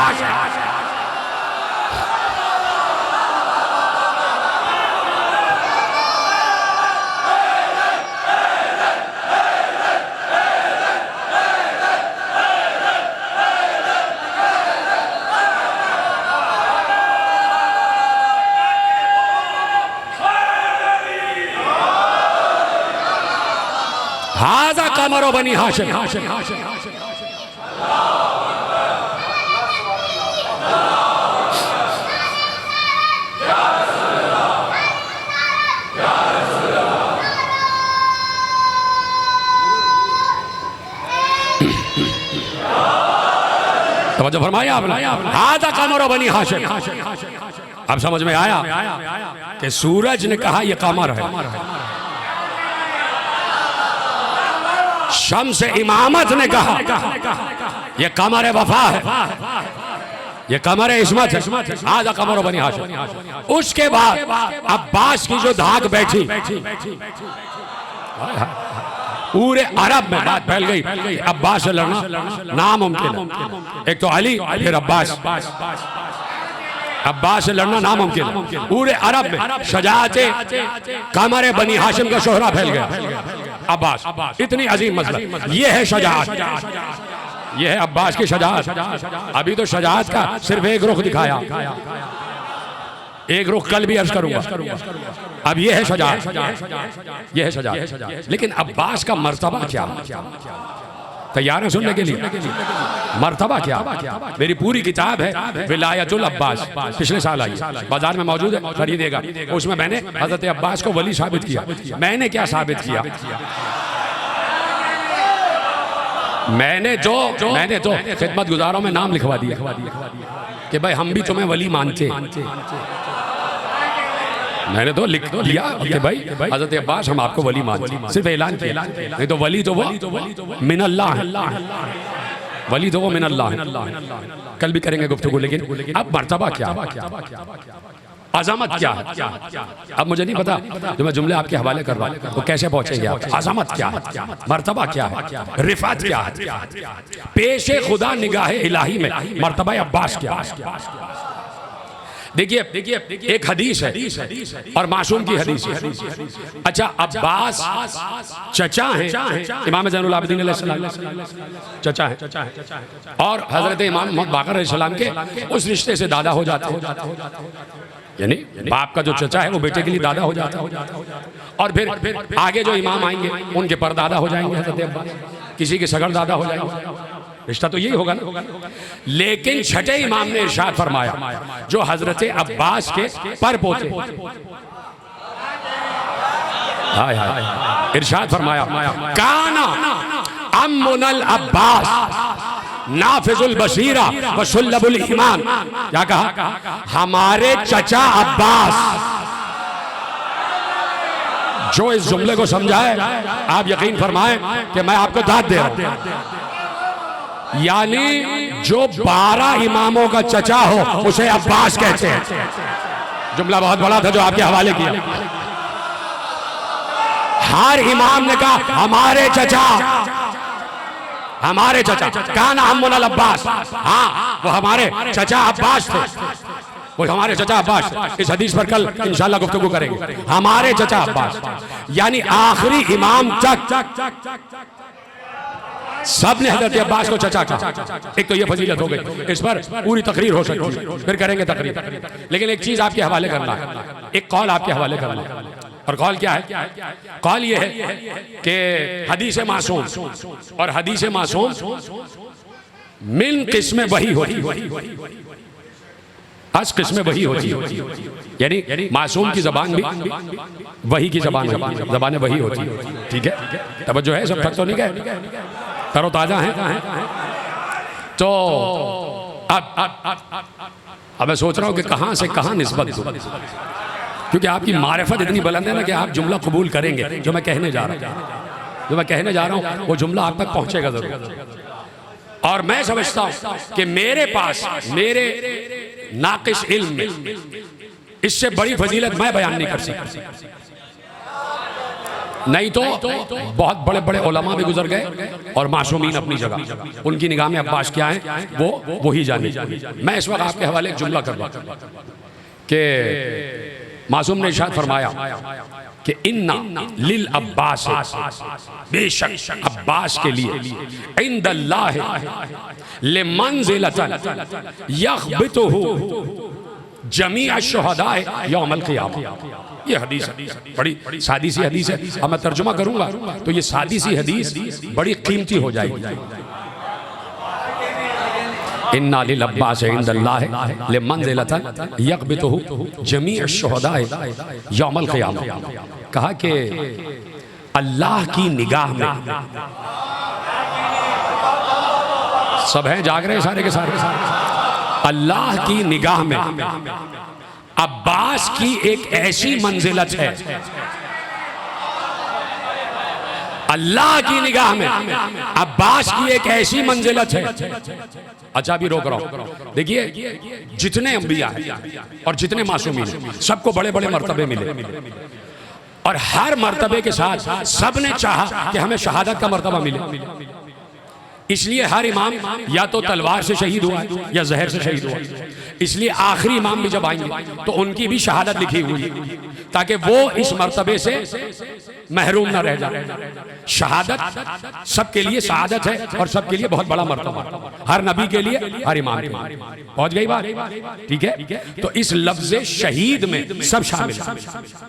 हाजा कमरो बनी हाशिम। तवज्जो फरमाइए आपने, हाजा कमरो बनी हाशिम। अब समझ में आया कि सूरज ने कहा यह कमर है, शम्स इमामत ने कहा यह कमर वफा है, यह कमर इस्मत है, आजा कमर बनी हाशिम। उसके बाद अब्बास की जो धाक बैठी, पूरे अरब में बात फैल गई, अब्बास से लड़ना नामुमकिन। एक तो अली, फिर अब्बास, अब्बास से लड़ना नामुमकिन। पूरे अरब में शजाअते कमर बनी हाशिम का शोहरा फैल गया। अब्बास इतनी अजीम मसला, ये है शजाअत, ये है अब्बास की शजाअत। अभी तो शजाअत का सिर्फ एक रुख दिखाया, एक रुख कल भी अर्ज करूंगा। अब ये है शजाअत, ये है शजाअत। लेकिन अब्बास का मर्तबा क्या? तैयार है सुनने के लिए? मर्तबा क्या? मेरी पूरी किताब है विलायतुल अब्बास, पिछले साल आई, बाजार में मौजूद है, खरीदेगा। उसमें मैंने हजरत अब्बास को वली साबित किया। मैंने क्या साबित किया? मैंने तो खिदमत गुजारों में नाम लिखवा दिया कि भाई हम भी तुम्हें वली मानते। मैंने तो लिख दिया कि भाई हजरत अब्बास हम आपको वली मानते हैं, सिर्फ ऐलान किया। नहीं तो वली तो वो मिन अल्लाह है, वली तो वो मिन अल्लाह है। कल भी करेंगे गुफ्तगू, लेकिन अब मर्तबा क्या, अज़ामत क्या है, अब मुझे नहीं पता, जो मैं जुमले आपके हवाले कर रहा हूँ वो कैसे पहुंचेंगे आप। अज़ामत क्या है, मर्तबा क्या है, रिफात क्या है, पेश खुदा निगाह इलाही में मर्तबा अब्बास क्या है। देखिए एक हदीस है और मासूम की हदीस है। अच्छा, अब्बास चचा हैं इमाम ज़ैनुल आबिदीन अलैहिस्सलाम, चचा हैं, और हजरत इमाम मोहम्मद बाक़र अलैहिस्सलाम के उस रिश्ते से दादा हो जाते हैं। यानी बाप का जो चचा है वो बेटे के लिए दादा हो जाता है, और फिर आगे जो इमाम आएंगे उनके परदादा हो जाएंगे हजरत अब्बास, किसी के सगड़ दादा हो जाएंगे। रिश्ता तो यही होगा ना। लेकिन छठे इमाम ने इरशाद फरमाया, जो हजरत अब्बास के पर पोते, हाय हाय, इरशाद फरमाया काना अम्मुनल अब्बास नाफिजुल बसीरा व सुल्लबुल ईमान। क्या कहा, हमारे चचा अब्बास। जो इस जुमले को समझाए आप यकीन फरमाएं कि मैं आपको दाद दे रहा हूं। यानी जो 12 इमामों का चचा हो उसे अब्बास कहते हैं। जुमला बहुत बड़ा था जो आपके हवाले किया। हर इमाम ने कहा हमारे चचा, हमारे चचा, काना अम्मुनल अब्बास। हाँ, वो हमारे चचा अब्बास थे, वो हमारे चचा अब्बास। इस हदीस पर कल इंशाल्लाह गुफ्तगू करेंगे। हमारे चचा अब्बास, यानी आखिरी इमाम तक सब ने हजरत अब्बास को चचा कहा। एक तो ये फजीलत हो गई, इस पर पूरी तकरीर हो सकती है, फिर करेंगे तकरीर। लेकिन एक चीज आपके हवाले करना है, एक कौल आपके हवाले करना है। और कौल क्या है? कौल ये है कि हदीस मासूम, और हदीस मासूम मिन किस्में वही होती, हस किस्में वही होती, यानी मासूम की जबान भी वही की जबान, जबान वही होती। ठीक है, तवज्जो है, सब थक तो नहीं गए, तरोताजा है। तो अब मैं सोच रहा हूं कि कहां से कहां निस्बत दूं, क्योंकि आपकी मारिफत इतनी बुलंद है ना कि आप जुमला कबूल करेंगे। जो मैं कहने जा रहा हूं वो जुमला आप तक पहुंचेगा जरूर। और मैं समझता हूं कि मेरे पास, मेरे नाकिस इल्म में इससे बड़ी फजीलत मैं बयान नहीं कर सकता। नहीं तो बहुत बड़े बड़े उलमा भी गुजर गए और मासूमीन अपनी जगह, उनकी निगाह में अब्बास क्या है वो ही जाने। मैं इस वक्त आपके हवाले एक जुमला कर रहा हूं कि मासूम ने इरशाद फरमाया कि इन्ना लिल अब्बास, बेशक अब्बास के लिए इंदल्लाह लिमंज़िलतन यग़बितुहु जमीअ शुहदाए यौमल क़ियामा। ये हदीस बड़ी सादी सी हदीस है। अब मैं तर्जुमा करूंगा तो ये सादी सी हदीस बड़ी कीमती हो जाएगी। इन्ना लिल अब्बास इंदल्लाह लिमंज़िलतन यग़बितुहु जमीअ शुहदाए यौमल क़ियामा। कहा कि अल्लाह की निगाह में, सब हैं जाग रहे सारे के सारे, अल्लाह की निगाह में अब्बास की एक ऐसी मंजिलत है, अल्लाह की निगाह में अब्बास की एक ऐसी मंजिलत है। अच्छा, अभी रोक रहा हूं। देखिए, जितने अंबिया हैं और जितने मासूमीन हैं, सबको बड़े बड़े मर्तबे मिले, और हर मर्तबे के साथ सबने चाहा कि हमें शहादत का मर्तबा मिले। इसलिए हर इमाम या तो तलवार से शहीद हुआ या जहर से शहीद हुआ। इसलिए आखिरी इमाम भी जब आएंगे तो उनकी भी शहादत लिखी हुई है, ताकि वो इस मर्तबे से महरूम ना रह जाए। शहादत सबके लिए शहादत है और सबके लिए बहुत बड़ा मर्तबा, हर नबी के लिए, हर इमाम के लिए। पहुंच गई बात? ठीक है, तो इस लफ्ज़ शहीद में सब शामिल,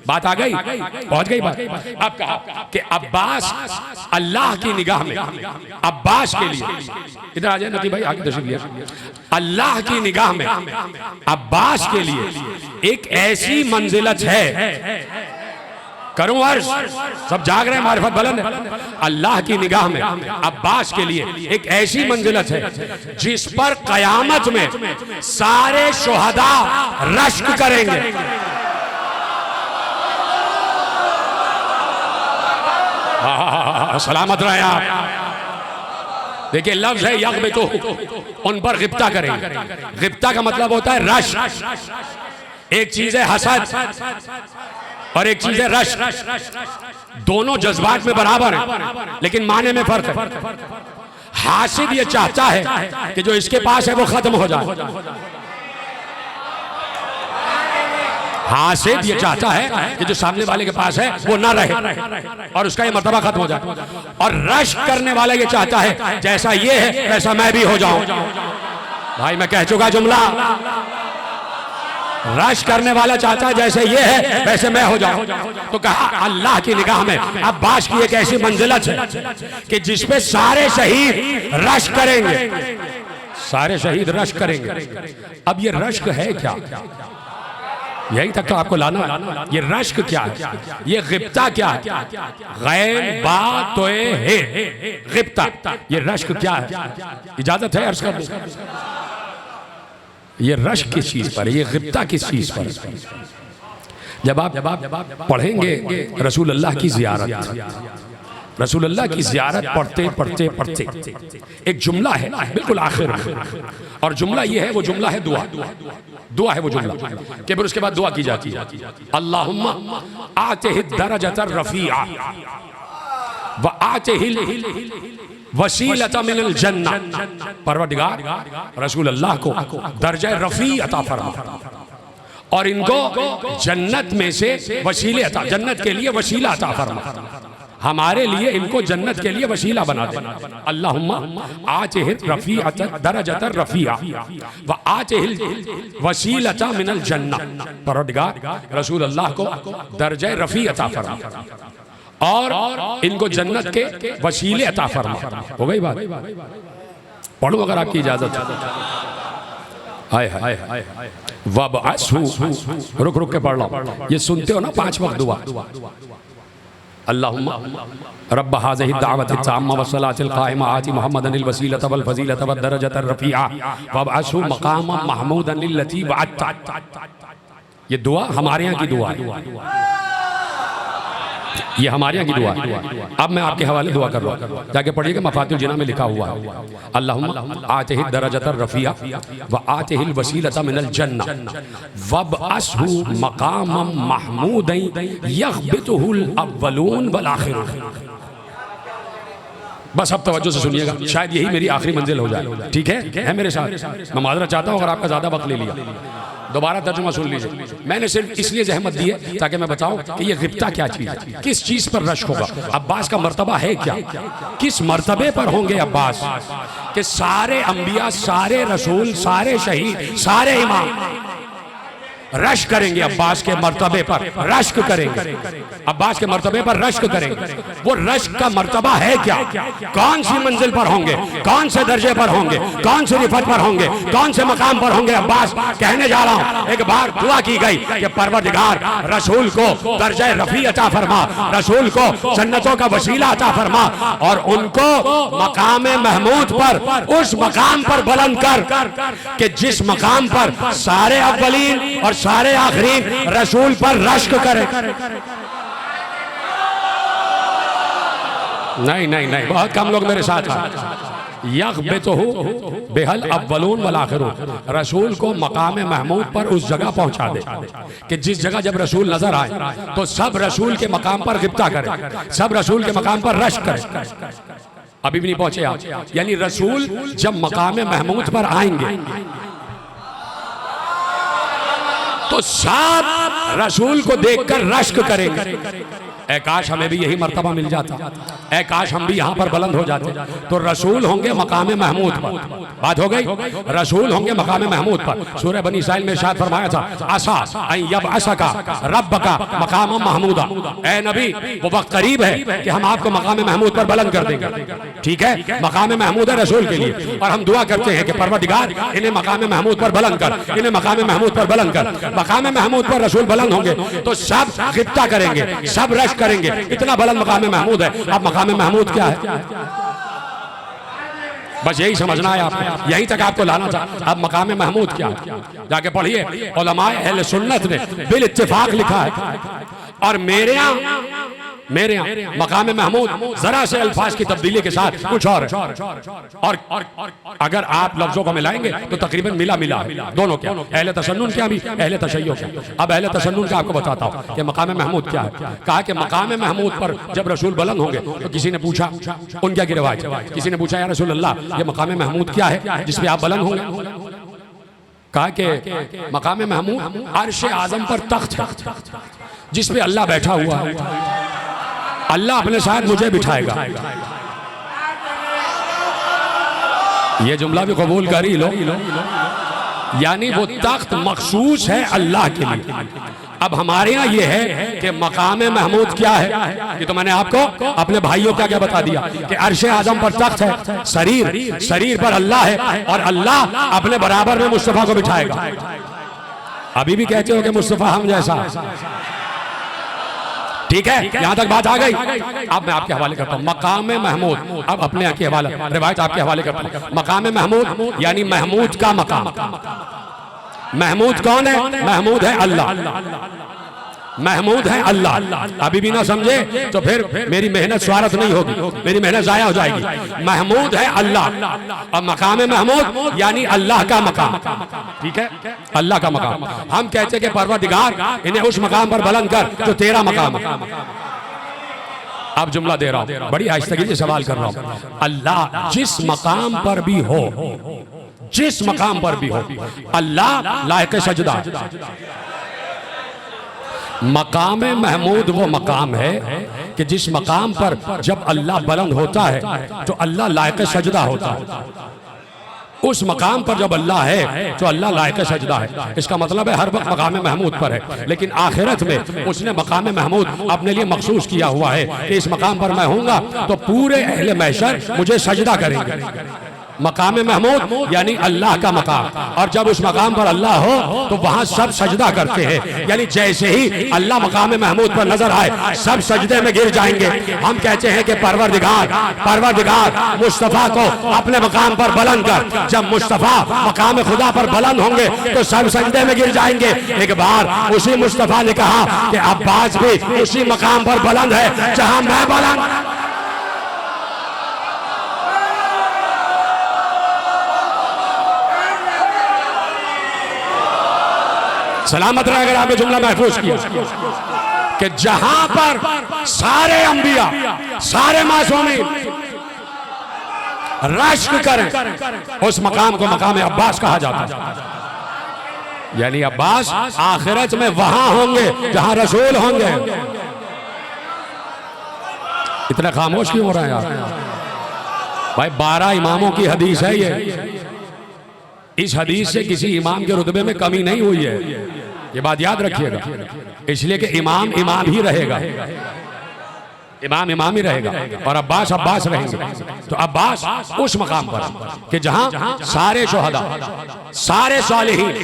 बात आ गई, पहुंच गई बात। अब कहा कि अब्बास अल्लाह की निगाह में अब्बास के लिए, इधर आ जाए नकी भाई, आगे तशरीफ लिया, अल्लाह की निगाह में अब्बास के लिए एक ऐसी मंजिलत है। करूं अर्ज, सब जाग रहे हैं, मारिफत बुलंद है। अल्लाह की निगाह में अब्बास के लिए एक ऐसी मंजिलत है जिस पर कयामत में सारे शुहदा रश्क करेंगे। सलामत रहे आप। देखिए लफ्ज है यग़बितु, उन पर गिप्ता करेंगे। गिप्ता का मतलब होता है रश। एक चीज है हसद और एक चीज है रश। दोनों जज्बात में बराबर है लेकिन माने में फर्क है। हासिद ये चाहता है कि जो इसके पास है वो खत्म हो जाए। हासिद ये चाहता है कि जो सामने वाले के पास है वो ना रहे और उसका ये मर्तबा खत्म हो जाए। और रश करने वाला ये चाहता है जैसा ये है वैसा मैं भी हो जाऊं। भाई मैं कह चुका जुमला, रश करने वाला चाहता है जैसे ये है वैसे मैं हो जाऊं। तो कहा अल्लाह की निगाह में अब्बास की एक ऐसी मंजिलत है कि जिसपे सारे शहीद रश करेंगे, सारे शहीद रश करेंगे। अब ये रश्क है क्या, यही तक तो आपको लाना। ये रश्क क्या है, ये गिप्ता क्या है? गैन बा तोए है गिप्ता, ये रश्क क्या है? इजाजत है अर्ज कर दूं? ये रश्क किस चीज पर है, ये गिप्ता किस चीज पर है? जब आप पढ़ेंगे रसूल अल्लाह की जियारत, रसूल अल्लाह की जियारत पढ़ते पढ़ते पढ़ते एक जुमला है बिल्कुल आखिर में, और जुमला ये है, वो जुमला है दुआ। दुआ है वो जुमला कि फिर उसके बाद दुआ की जाती है। अल्लाहुम्मा आतिहि दरजतर रफीआ व आतिहिल वसीलता मिनल जन्नह। परवरदिगार रसूल अल्लाह को दर्जा रफी अता फरमा और इनको जन्नत में से वसीले अता, जन्नत के लिए वसीला अता फरमा, हमारे लिए इनको जन्नत के लिए वसीला बना दे। अल्लाहुम्मा आतिहि रफीअतन दरजतर रफीआ व आतिहिल वसीलता मिनल जन्नह। परवरदिगार रसूल अल्लाह को दर्जा रफी अता फरमा और इनको जन्नत के वसीले अता फरमा। हो गई बात? पढ़ो अगर आपकी इजाजत है। हाय हाय हाय वबअसहु, रुक रुक के पढ़ लो। ये सुनते हो ना 5 वक्त दुआ। अल्लाहुम्मा रब्ब हाज़िहि दावति ताम्मा वस्सलातिल क़ाइमा आति मुहम्मदनिल वसीलता वल फज़ीलता वद दरजतर रफ़ीआ वबअसहु मक़ामम महमूदन लिल्लती वअदता। ये दुआ हमारे यहाँ की दुआ है, ये हमारे यहाँ की दुआ है। अब मैं आपके हवाले दुआ कर रहा हूँ, जाके पढ़िएगा मफ़ातिहुल जिना में लिखा हुआ है। अल्लाहुम्मा आतिहि दरजतर रफ़ीआ व आतिहिल वसीलता मिनल जन्नह वबअसहु मक़ामम महमूदन यग़बितुहुल अव्वलून वल आख़िरून। बस अब तवज्जो से सुनिएगा, शायद यही मेरी आखिरी मंजिल हो जाए। ठीक है मेरे साथ? मैं माजरत चाहता हूँ अगर आपका ज़्यादा वक्त ले लिया। दोबारा तर्जुमा सुन लीजिए। मैंने सिर्फ इसलिए जहमत दी है ताकि मैं बताऊं कि ये गिप्ता क्या चीज है, किस चीज पर रश्क होगा, अब्बास का मर्तबा है क्या, किस मर्तबे पर होंगे अब्बास, कि सारे अंबिया, सारे रसूल, सारे शहीद, सारे इमाम रश्क करेंगे अब्बास के मर्तबे पर, रश्क करेंगे अब्बास के मर्तबे पर, रश्क करेंगे। वो रश्क का मर्तबा है क्या, कौन सी मंजिल पर होंगे, कौन से दर्जे पर होंगे, कौन सी रिफत पर होंगे, कौन से मकाम पर होंगे अब्बास? कहने जा रहा हूं, एक बार दुआ की गई कि परवरदिगार रसूल को दर्जा रफी अता फरमा, रसूल को जन्नतों का वसीला अता फरमा और उनको मकाम महमूद पर, उस मकाम पर बुलंद कर कि जिस मकाम पर सारे अव्वलीन और सारे आखिरीन रसूल पर रश्क करें। नहीं नहीं नहीं, बहुत कम लोग मेरे साथ हैं। यग़बितुहु बिहल अव्वलून वल आखिरून, रसूल को मकाम महमूद पर उस जगह पहुंचा दे कि जिस जगह जब रसूल नजर आए तो सब रसूल के मकाम पर गिप्ता करें, सब रसूल के मकाम पर रश्क करें। अभी भी नहीं पहुंचे आप, यानी रसूल जब मकाम महमूद पर आएंगे तो सब रसूल को देखकर रश्क करेंगे। ऐ काश हमें भी यही मर्तबा मिल जाता, ऐ काश हम भी यहाँ पर बुलंद हो जाते। तो रसूल होंगे मकाम महमूद पर, बात हो गई, रसूल होंगे मकाम महमूद पर। सूरह बनी इस्राइल में इरशाद फरमाया था, आसा अन यबअसका रब्बका मकाम महमूदा, ऐ नबी वो वक्त करीब है कि हम आपको मकाम महमूद पर बुलंद कर देंगे। ठीक है, मकाम महमूद है रसूल के लिए और हम दुआ करते हैं कि परवरदिगार इन्हें मकाम महमूद पर बुलंद कर, इन्हें मकाम महमूद पर बुलंद कर। मकाम महमूद पर रसूल बुलंद होंगे तो सब गिप्ता करेंगे, सब रश्क करेंगे। इतना बुलंद मकाम महमूद है। अब मकाम महमूद क्या है, बस यही समझना है आपको, यहीं तक आपको लाना था। अब मकाम महमूद क्या है जाके पढ़िए। उलमाए अहले सुन्नत ने बिल इत्तिफाक लिखा है और मेरे यहाँ मेरे यहाँ मकाम महमूद जरा से अल्फाज की तब्दीली के साथ कुछ और और अगर आप लफ्जों को मिलाएंगे तो तकरीबन मिला मिला दोनों क्या, अहले तसन्नुन क्या भी अहले तशय्यो क्या। अब अहले तसन्नुन का आपको बताता हूँ कि मकाम महमूद क्या है। कहा कि मकाम महमूद पर जब रसूल बुलंद होंगे तो किसी ने पूछा, उनका की रिवायत, किसी ने पूछा या रसूल अल्लाह ये मकाम महमूद क्या है जिसपे आप बुलंद होंगे। कहा कि मकाम महमूद अर्श आजम पर तख्त है जिसपे अल्लाह बैठा हुआ है, अल्लाह अपने साथ मुझे बिठाएगा। ये जुमला भी कबूल कर ही लो, यानी वो तख्त मखसूस है अल्लाह के लिए। अब हमारे यहाँ ये है कि मकाम महमूद क्या है, ये तो मैंने आपको अपने भाइयों का क्या बता दिया कि अर्श आजम पर तख्त है, शरीर पर अल्लाह है और अल्लाह अपने बराबर में मुस्तफा को बिठाएगा। अभी भी कहते हो कि मुस्तफा हम जैसा, ठीक है, यहां तक बात आ गई। अब मैं आपके हवाले करता हूं मकाम महमूद। अब अपने यहाँ के हवाले रिवायत आपके हवाले करता हूं। मकाम महमूद यानी महमूद का मकाम। महमूद कौन है? महमूद है अल्लाह, महमूद है अल्लाह। अभी भी ना समझे तो फिर मेरी मेहनत स्वार्थ नहीं होगी, मेरी मेहनत जाया हो जाएगी। महमूद है अल्लाह और मकाम महमूद यानी अल्लाह का मकाम, ठीक है, अल्लाह का मकाम। हम कहते कि परवरदिगार इन्हें उस मकाम पर बुलंद कर जो तेरा मकाम है। अब जुमला दे रहा हूं, बड़ी आहिस्तगी से सवाल कर रहा हूं। अल्लाह जिस मकाम पर भी हो, जिस मकाम पर भी हो, अल्लाह लायक सजदा। मकाम महमूद वो मकाम है कि जिस मकाम पर जब अल्लाह बुलंद होता है तो अल्लाह लायक सजदा होता है। उस मकाम पर जब अल्लाह है तो अल्लाह लायक सजदा है। इसका मतलब है हर वक्त मकाम महमूद पर है, लेकिन आखिरत में उसने मकाम महमूद अपने लिए मखसूस किया हुआ है कि इस मकाम पर मैं हूँगा तो पूरे अहले महशर मुझे सजदा करेंगे। मकाम महमूद यानी अल्लाह का मकाम, और जब उस मकाम पर अल्लाह हो तो वहां सब सजदा करते हैं। यानी जैसे ही अल्लाह मकाम महमूद पर नजर आए सब सजदे में गिर जाएंगे। हम कहते हैं कि परवरदिगार मुस्तफा को अपने मकाम पर बुलंद कर। जब मुस्तफा मकाम खुदा पर बुलंद होंगे तो सब सजदे में गिर जाएंगे। एक बार उसी मुस्तफा ने कहा कि अब्बास भी उसी मकाम पर बुलंद है जहां मैं बुलंद। सलामत रहे अगर आपने जुमला महफूज किया कि जहां पर सारे अंबिया, सारे मासूमीन रश्क करें उस मकाम को मकाम अब्बास कहा जाता है। यानी अब्बास आखिरत में वहां होंगे जहां रसूल होंगे। इतना खामोश क्यों हो रहा है यार? भाई 12 इमामों की हदीस है ये। इस हदीस से किसी इमाम के रुतबे में कमी नहीं हुई है, ये बात याद रखिएगा। इसलिए कि इमाम इमाम ही रहेगा, इमाम इमाम ही रहेगा और अब्बास अब्बास रहेंगे। तो अब्बास उस मकाम पर कि जहां सारे शुहदा, सारे सालिहीन,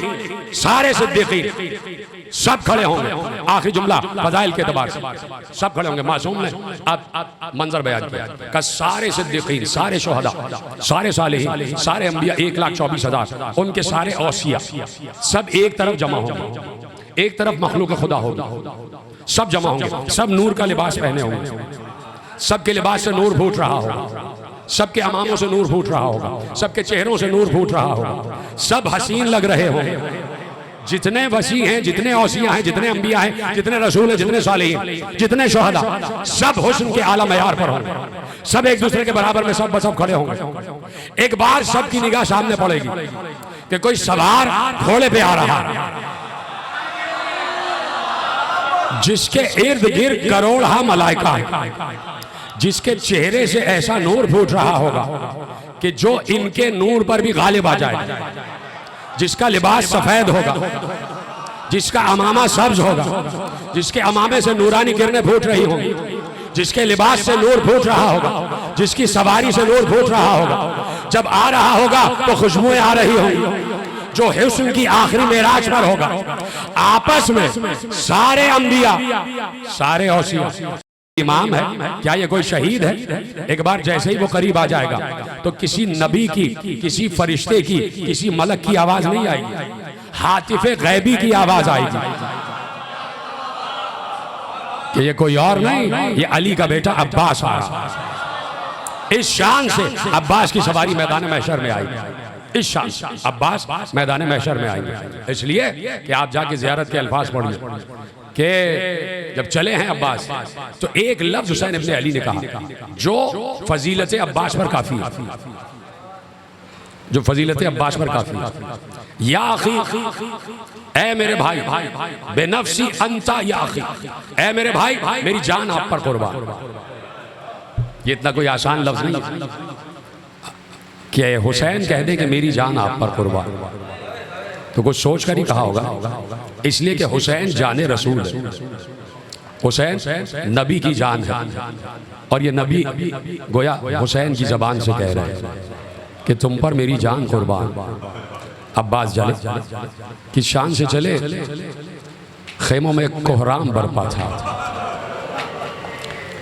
सारे सिद्दीकीन सब खड़े होंगे। आखिरी जुमला फजाइल के एतबार से सब खड़े होंगे। मासूम ने अब मंजर बयान किया कि सारे सिद्दीकीन, सारे शुहदा, सारे सालिहीन, सारे अंबिया 1,24,000 उनके सारे औसिया सब एक तरफ जमा होंगे, एक तरफ मखलूक खुदा होगी, सब जमा होंगे। सब नूर का लिबास पहने होंगे, सबके लिबास से नूर फूट रहा होगा, सबके अमामों से नूर फूट रहा होगा, सबके चेहरों से नूर फूट रहा होगा, सब हसीन लग रहे होंगे। जितने वसी हैं, जितने औसिया हैं, जितने अंबिया हैं, जितने रसूल हैं, जितने सालिहीन, जितने शुहदा, सब हुस्न के आला मयार पर होंगे। सब एक दूसरे के बराबर में सब बसब खड़े होंगे। एक बार सबकी निगाह सामने पड़ेगी कि कोई सवार घोड़े पे आ रहा है जिसके इर्द गिर्द करोड़ा मलाइका है, जिसके चेहरे से ऐसा नूर फूट रहा होगा कि जो इनके नूर पर भी गालिब आ जाए, जिसका लिबास सफेद होगा, जिसका अमामा सब्ज होगा, जिसके अमामे से नूरानी किरणें फूट रही होंगी, जिसके लिबास से नूर फूट रहा होगा, जिसकी सवारी से नूर फूट रहा होगा। जब आ रहा होगा तो खुशबुएं आ रही होंगी, जो हुस्न की आखिरी मेराज पर होगा। आपस में सारे अंबिया, सारे औसिया इमाम है, क्या ये कोई शहीद है? एक बार जैसे ही वो करीब आ जाएगा तो किसी नबी की, किसी फरिश्ते की, किसी मलक की आवाज नहीं आएगी, हातिफे गैबी की आवाज आएगी। कि ये कोई और नहीं, ये अली का बेटा अब्बास आ रहा। इस शान से अब्बास की सवारी मैदान महशर में आई, इस शान अब्बास मैदान महशर में आएंगे। इसलिए कि आप जाके ज़ियारत के अल्फाज पढ़िए कि जब चले हैं अब्बास तो एक लफ्ज हुसैन इब्ने अली ने कहा जो फजीलत अब्बास पर काफी है, जो फजीलत अब्बास पर काफी है। या अखी, ऐ मेरे भाई, बेनफ्सी अंता या अखी, ऐ मेरे भाई मेरी जान आप पर कुर्बान। ये इतना कोई आसान लफ्ज नहीं कि हुसैन कह दे कि मेरी जान आप पर कुर्बान, तो कुछ सोच कर ही कहा होगा। इसलिए कि हुसैन जाने रसूल है, हुसैन नबी की जान है, और ये नबी गोया हुसैन की जबान से कह रहे हैं कि तुम पर मेरी जान कुर्बान। अब्बास जले किस शान से चले, खेमों में कोहराम बरपा था।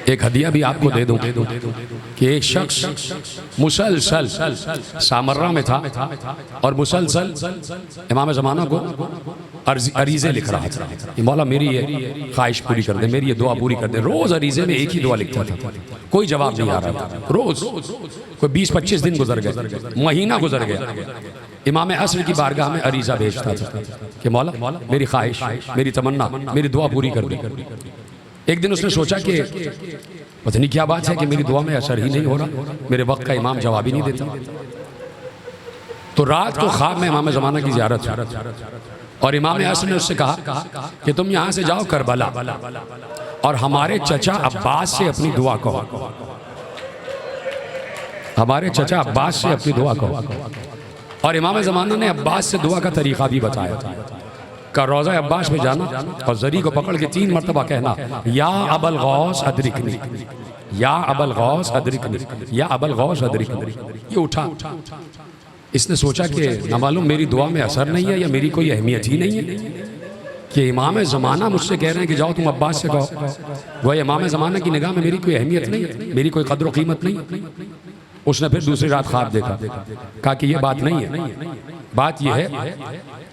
एक हदिया भी आपको दे दूं कि एक शख्स मुसलसल सामर्रा में था और मुसलसल इमाम ज़माना को अरीज़े लिख रहा था कि मौला मेरी ये ख्वाहिश पूरी कर दे, मेरी ये दुआ पूरी कर दे। रोज़ अरीज़े में एक ही दुआ लिखता था, कोई जवाब नहीं आ रहा था। रोज़ कोई 20-25 दिन गुजर गए, महीना गुजर गया। इमाम असर की बारगाह में अरीज़ा भेजता था कि मौला मेरी ख्वाहिश, मेरी तमन्ना, मेरी दुआ पूरी कर दे। एक दिन उसने सोचा कि पता नहीं क्या बात है कि मेरी दुआ में असर ही नहीं हो रहा, मेरे वक्त का इमाम जवाब ही नहीं देता। तो रात को ख्वाब में इमाम ज़माना की ज़ियारत हुई और इमाम असर ने उससे कहा कि तुम यहाँ से जाओ करबला और हमारे चचा अब्बास से अपनी दुआ कहो, हमारे चचा अब्बास से अपनी दुआ कहो। और इमाम ज़माना ने अब्बास से दुआ का तरीक़ा भी बताया का रोज़ा अब्बास में जाना और जरी को पकड़ के 3 मरतबा कहना या अबल गौस अदरिकनी, या अबल गौस अदरिकनी, या अबल गौस अदरिकनी। ये उठा, इसने सोचा कि न मालूम मेरी दुआ में असर नहीं है या मेरी कोई अहमियत ही नहीं है कि इमाम ज़माना मुझसे कह रहे हैं कि जाओ तुम अब्बास से कहो। वह इमाम ज़माना की निगाह में मेरी कोई अहमियत नहीं है, मेरी कोई कदर कीमत नहीं। उसने फिर दूसरी रात ख्वाब देखा, कहा कि यह बात नहीं है, बात यह है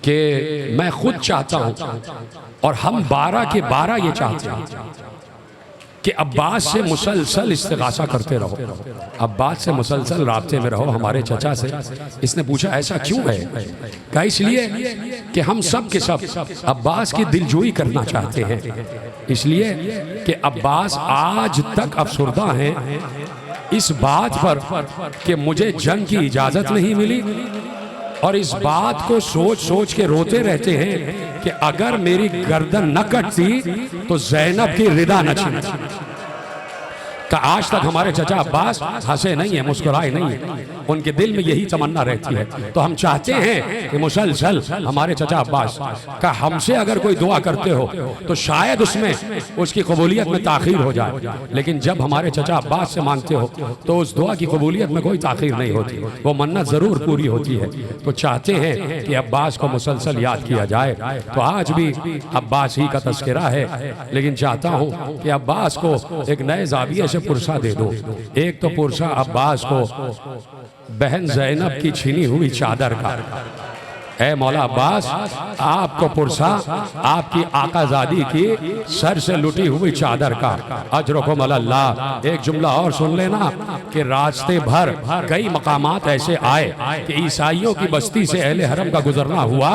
कि मैं खुद चाहता हूं और हम 12 के 12 ये चाहते हैं कि अब्बास से मुसलसल इस्तिगासा करते रहो, अब्बास से मुसलसल राब्ते में रहो हमारे चचा से। इसने पूछा ऐसा क्यों है? कहा इसलिए कि हम सब के सब अब्बास की दिलजोई करना चाहते हैं, इसलिए कि अब्बास आज तक अफसुर्दा हैं इस बात पर कि मुझे जंग की इजाज़त नहीं मिली, और इस बात को सोच सोच के रोते रहते हैं कि अगर मेरी गर्दन न कटती तो ज़ैनब की रिदा न छिनती। का आज तक हमारे चचा अब्बास हंसे नहीं है, मुस्कुराए नहीं है, उनके दिल में यही तमन्ना रहती है। तो हम चाहते हैं कि मुसलसल हमारे चचा अब्बास का हमसे अगर कोई दुआ करते हो तो शायद उसमें उसकी कबूलियत में ताख़ीर हो जाए, लेकिन जब हमारे चचा अब्बास से मांगते हो तो उस दुआ की कबूलियत में कोई ताख़ीर नहीं होती, वो मन्नत ज़रूर पूरी होती है। तो चाहते हैं कि अब्बास को मुसलसल याद किया जाए। तो आज भी अब्बास ही का तज़किरा है, लेकिन चाहता हूँ कि अब्बास को एक नए ज़ाविये से पुरसा दे दो। एक तो पुरसा अब्बास को बहन ज़ैनब की छीनी हुई चादर का, ऐ मौला अब्बास आपको पुरसा आपकी आकाज़ादी की सर से लुटी हुई चादर का। अजरकुम अल्लाह। एक जुमला और सुन लेना कि रास्ते भर कई मकामात ऐसे आए कि ईसाइयों की बस्ती से अहले हरम का गुजरना हुआ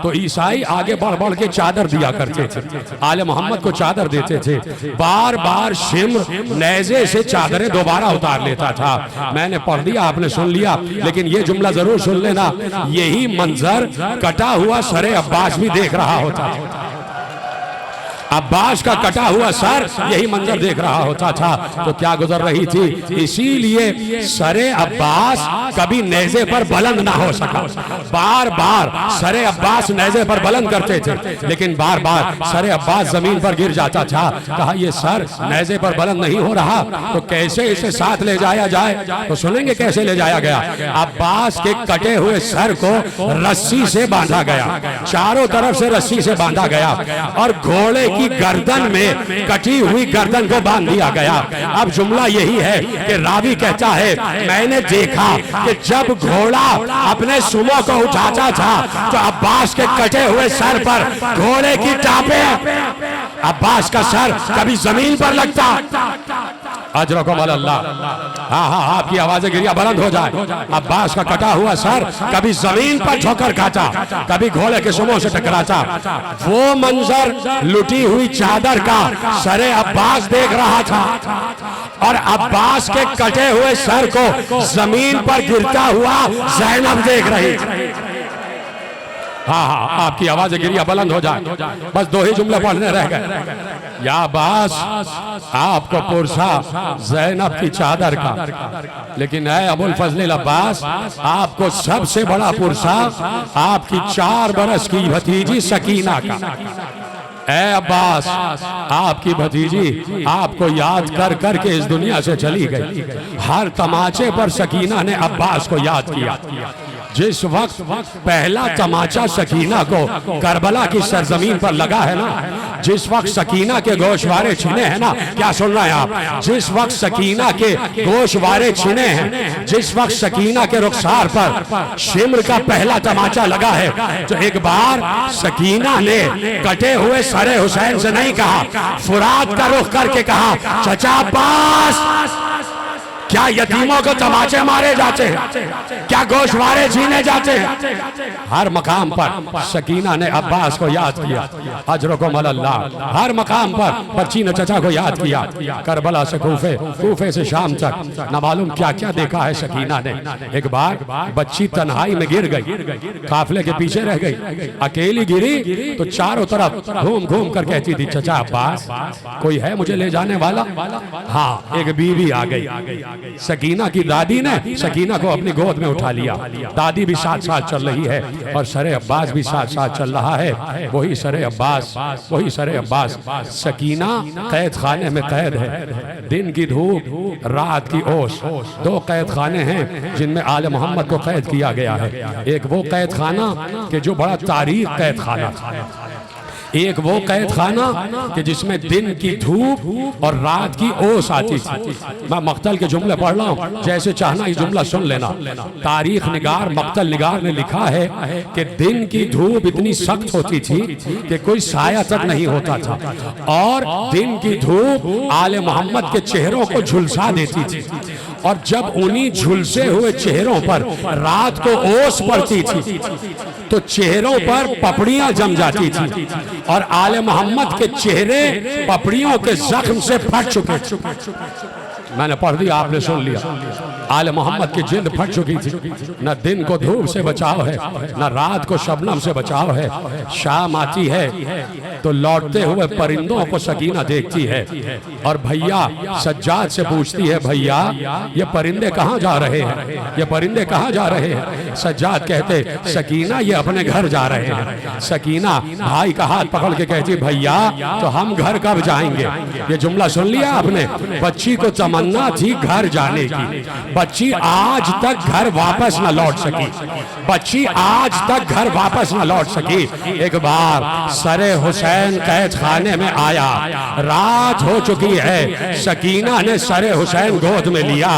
तो ईसाई आगे बढ़ बढ़ के चादर दिया करते थे, आले मोहम्मद को चादर देते थे। बार बार शिम्र नेज़े से चादरें दोबारा उतार लेता था। मैंने पढ़ दिया, आपने सुन लिया, लेकिन ये जुमला जरूर सुन लेना, यही मंजर कटा हुआ सरे अब्बास भी देख रहा होता था। अब्बास का कटा हुआ सर यही मंजर देख रहा होता था। तो क्या गुजर रही थी, इसीलिए सरे अब्बास कभी नेज़े पर बुलंद ना हो सका। बार बार सरे अब्बास नेज़े पर बुलंद करते थे, लेकिन बार बार सरे अब्बास जमीन पर गिर जाता था। कहा ये सर नेज़े पर बुलंद नहीं हो रहा, तो कैसे इसे साथ ले जाया जाए? तो सुनेंगे कैसे ले जाया गया। अब्बास के कटे हुए सर को रस्सी से बांधा गया, चारों तरफ से रस्सी से बांधा गया, और घोड़े की गर्दन में कटी हुई गर्दन को बांध दिया गया। अब जुमला यही है कि रावी कहता है मैंने देखा कि जब घोड़ा अपने सुमो को उठाता था तो अब्बास के कटे हुए सर पर घोड़े की टापें अब्बास का सर कभी जमीन पर लगता। अजरकुम अल्लाह। हाँ हाँ, आपकी आवाजें गिरिया बुलंद हो जाए। अब्बास का कटा हुआ सर कभी जमीन पर ठोकर खाता, कभी घोड़े के सुमों से टकराता। वो मंजर लुटी हुई चादर का सरे अब्बास देख रहा था और अब्बास के कटे हुए सर को जमीन पर गिरता हुआ ज़ैनब देख रही थी। हाँ हाँ, आपकी आवाजें गिरिया बुलंद हो जाए। बस दो ही जुमले पढ़ने रह गए। या अब्बास, आपको पुरसा ज़ैनब की चादर का, लेकिन ऐ अबुल फजल अब्बास, आपको सबसे बड़ा पुरसा आपकी 4 बरस की भतीजी सकीना का। ऐ अब्बास, आपकी भतीजी आपको याद कर कर के इस दुनिया से चली गई। हर तमाचे पर सकीना ने अब्बास को याद किया। जिस वक्त पहला तमाचा सकीना को करबला की सरजमीन पर लगा है ना, जिस वक्त सकीना के गोशवारे छिने हैं ना, क्या सुन रहे हैं आप? जिस वक्त सकीना के गोशवारे छिने हैं, जिस वक्त सकीना के रुखसार पर शिम्र का पहला तमाचा लगा है, तो एक बार सकीना ने कटे हुए सरे हुसैन से नहीं कहा, फुरात का रुख करके कहा, चचा अब्बास, क्या यतीमों को तमाचे मारे जाते हैं? क्या गोशवारे छीने जाते हैं? हर मकाम पर सकीना ने अब्बास को याद किया। अजरकुम अल्लाह। हर मकाम पर बच्ची ने चचा को याद किया। करबला से कूफे, कूफे से शाम तक न मालूम क्या क्या देखा है सकीना ने। एक बार बच्ची तन्हाई में गिर गई, काफिले के पीछे रह गई, अकेली गिरी तो चारों तरफ घूम घूम कर कहती थी, चचा अब्बास, कोई है मुझे ले जाने वाला? हाँ, एक बीवी आ गई। सकीना की दादी ने सकीना को अपनी गोद में उठा लिया। दादी भी साथ साथ चल रही है और सरे अब्बास भी साथ साथ चल रहा है। वही सरे अब्बास, वही सरे अब्बास। सकीना कैद खाने में कैद है। दिन की धूप, रात की ओस, 2 कैद खाने हैं जिनमें आले मोहम्मद को कैद किया गया है। एक वो कैद खाना कि जो बड़ा तारीख कैद खाना था, एक वो कैद खाना कि जिसमें दिन की धूप और रात की ओस आती थी। मैं मक्तल के जुमले पढ़ रहा हूँ, जैसे चाहना ये जुमला सुन लेना। तारीख निगार मक्तल निगार ने लिखा है कि दिन की धूप इतनी सख्त होती थी कि कोई साया तक नहीं होता था, और दिन की धूप आले मोहम्मद के चेहरों को झुलसा देती थी, और जब उन्हीं झुलसे हुए चेहरों पर रात को ओस पड़ती थी तो चेहरों पर पपड़ियां जम जाती थी, और आले मोहम्मद के चेहरे पपड़ियों के जख्म से फट चुके। मैंने पढ़ दिया, आपने सुन लिया। आले मोहम्मद की जिंद फट चुकी थी। न दिन को धूप से बचाव है, न रात को शबनम से बचाव है। शाम आती है तो लौटते हुए परिंदों को सकीना देखती है और भैया सज्जाद से पूछती है, भैया ये परिंदे कहाँ जा रहे हैं? ये परिंदे कहाँ जा रहे हैं? सज्जाद कहते, सकीना ये अपने घर जा रहे हैं। सकीना भाई का हाथ पकड़ के कहती, भैया तो हम घर कब जाएंगे? ये जुमला सुन लिया आपने? बच्ची को तमन्ना थी घर जाने की, बच्ची आज तक घर वापस न लौट सकी, बच्ची आज तक घर वापस न लौट सकी। एक बार सरे हुसैन कैद खाने में आया, रात हो चुकी है। सकीना ने सरे हुसैन गोद में लिया,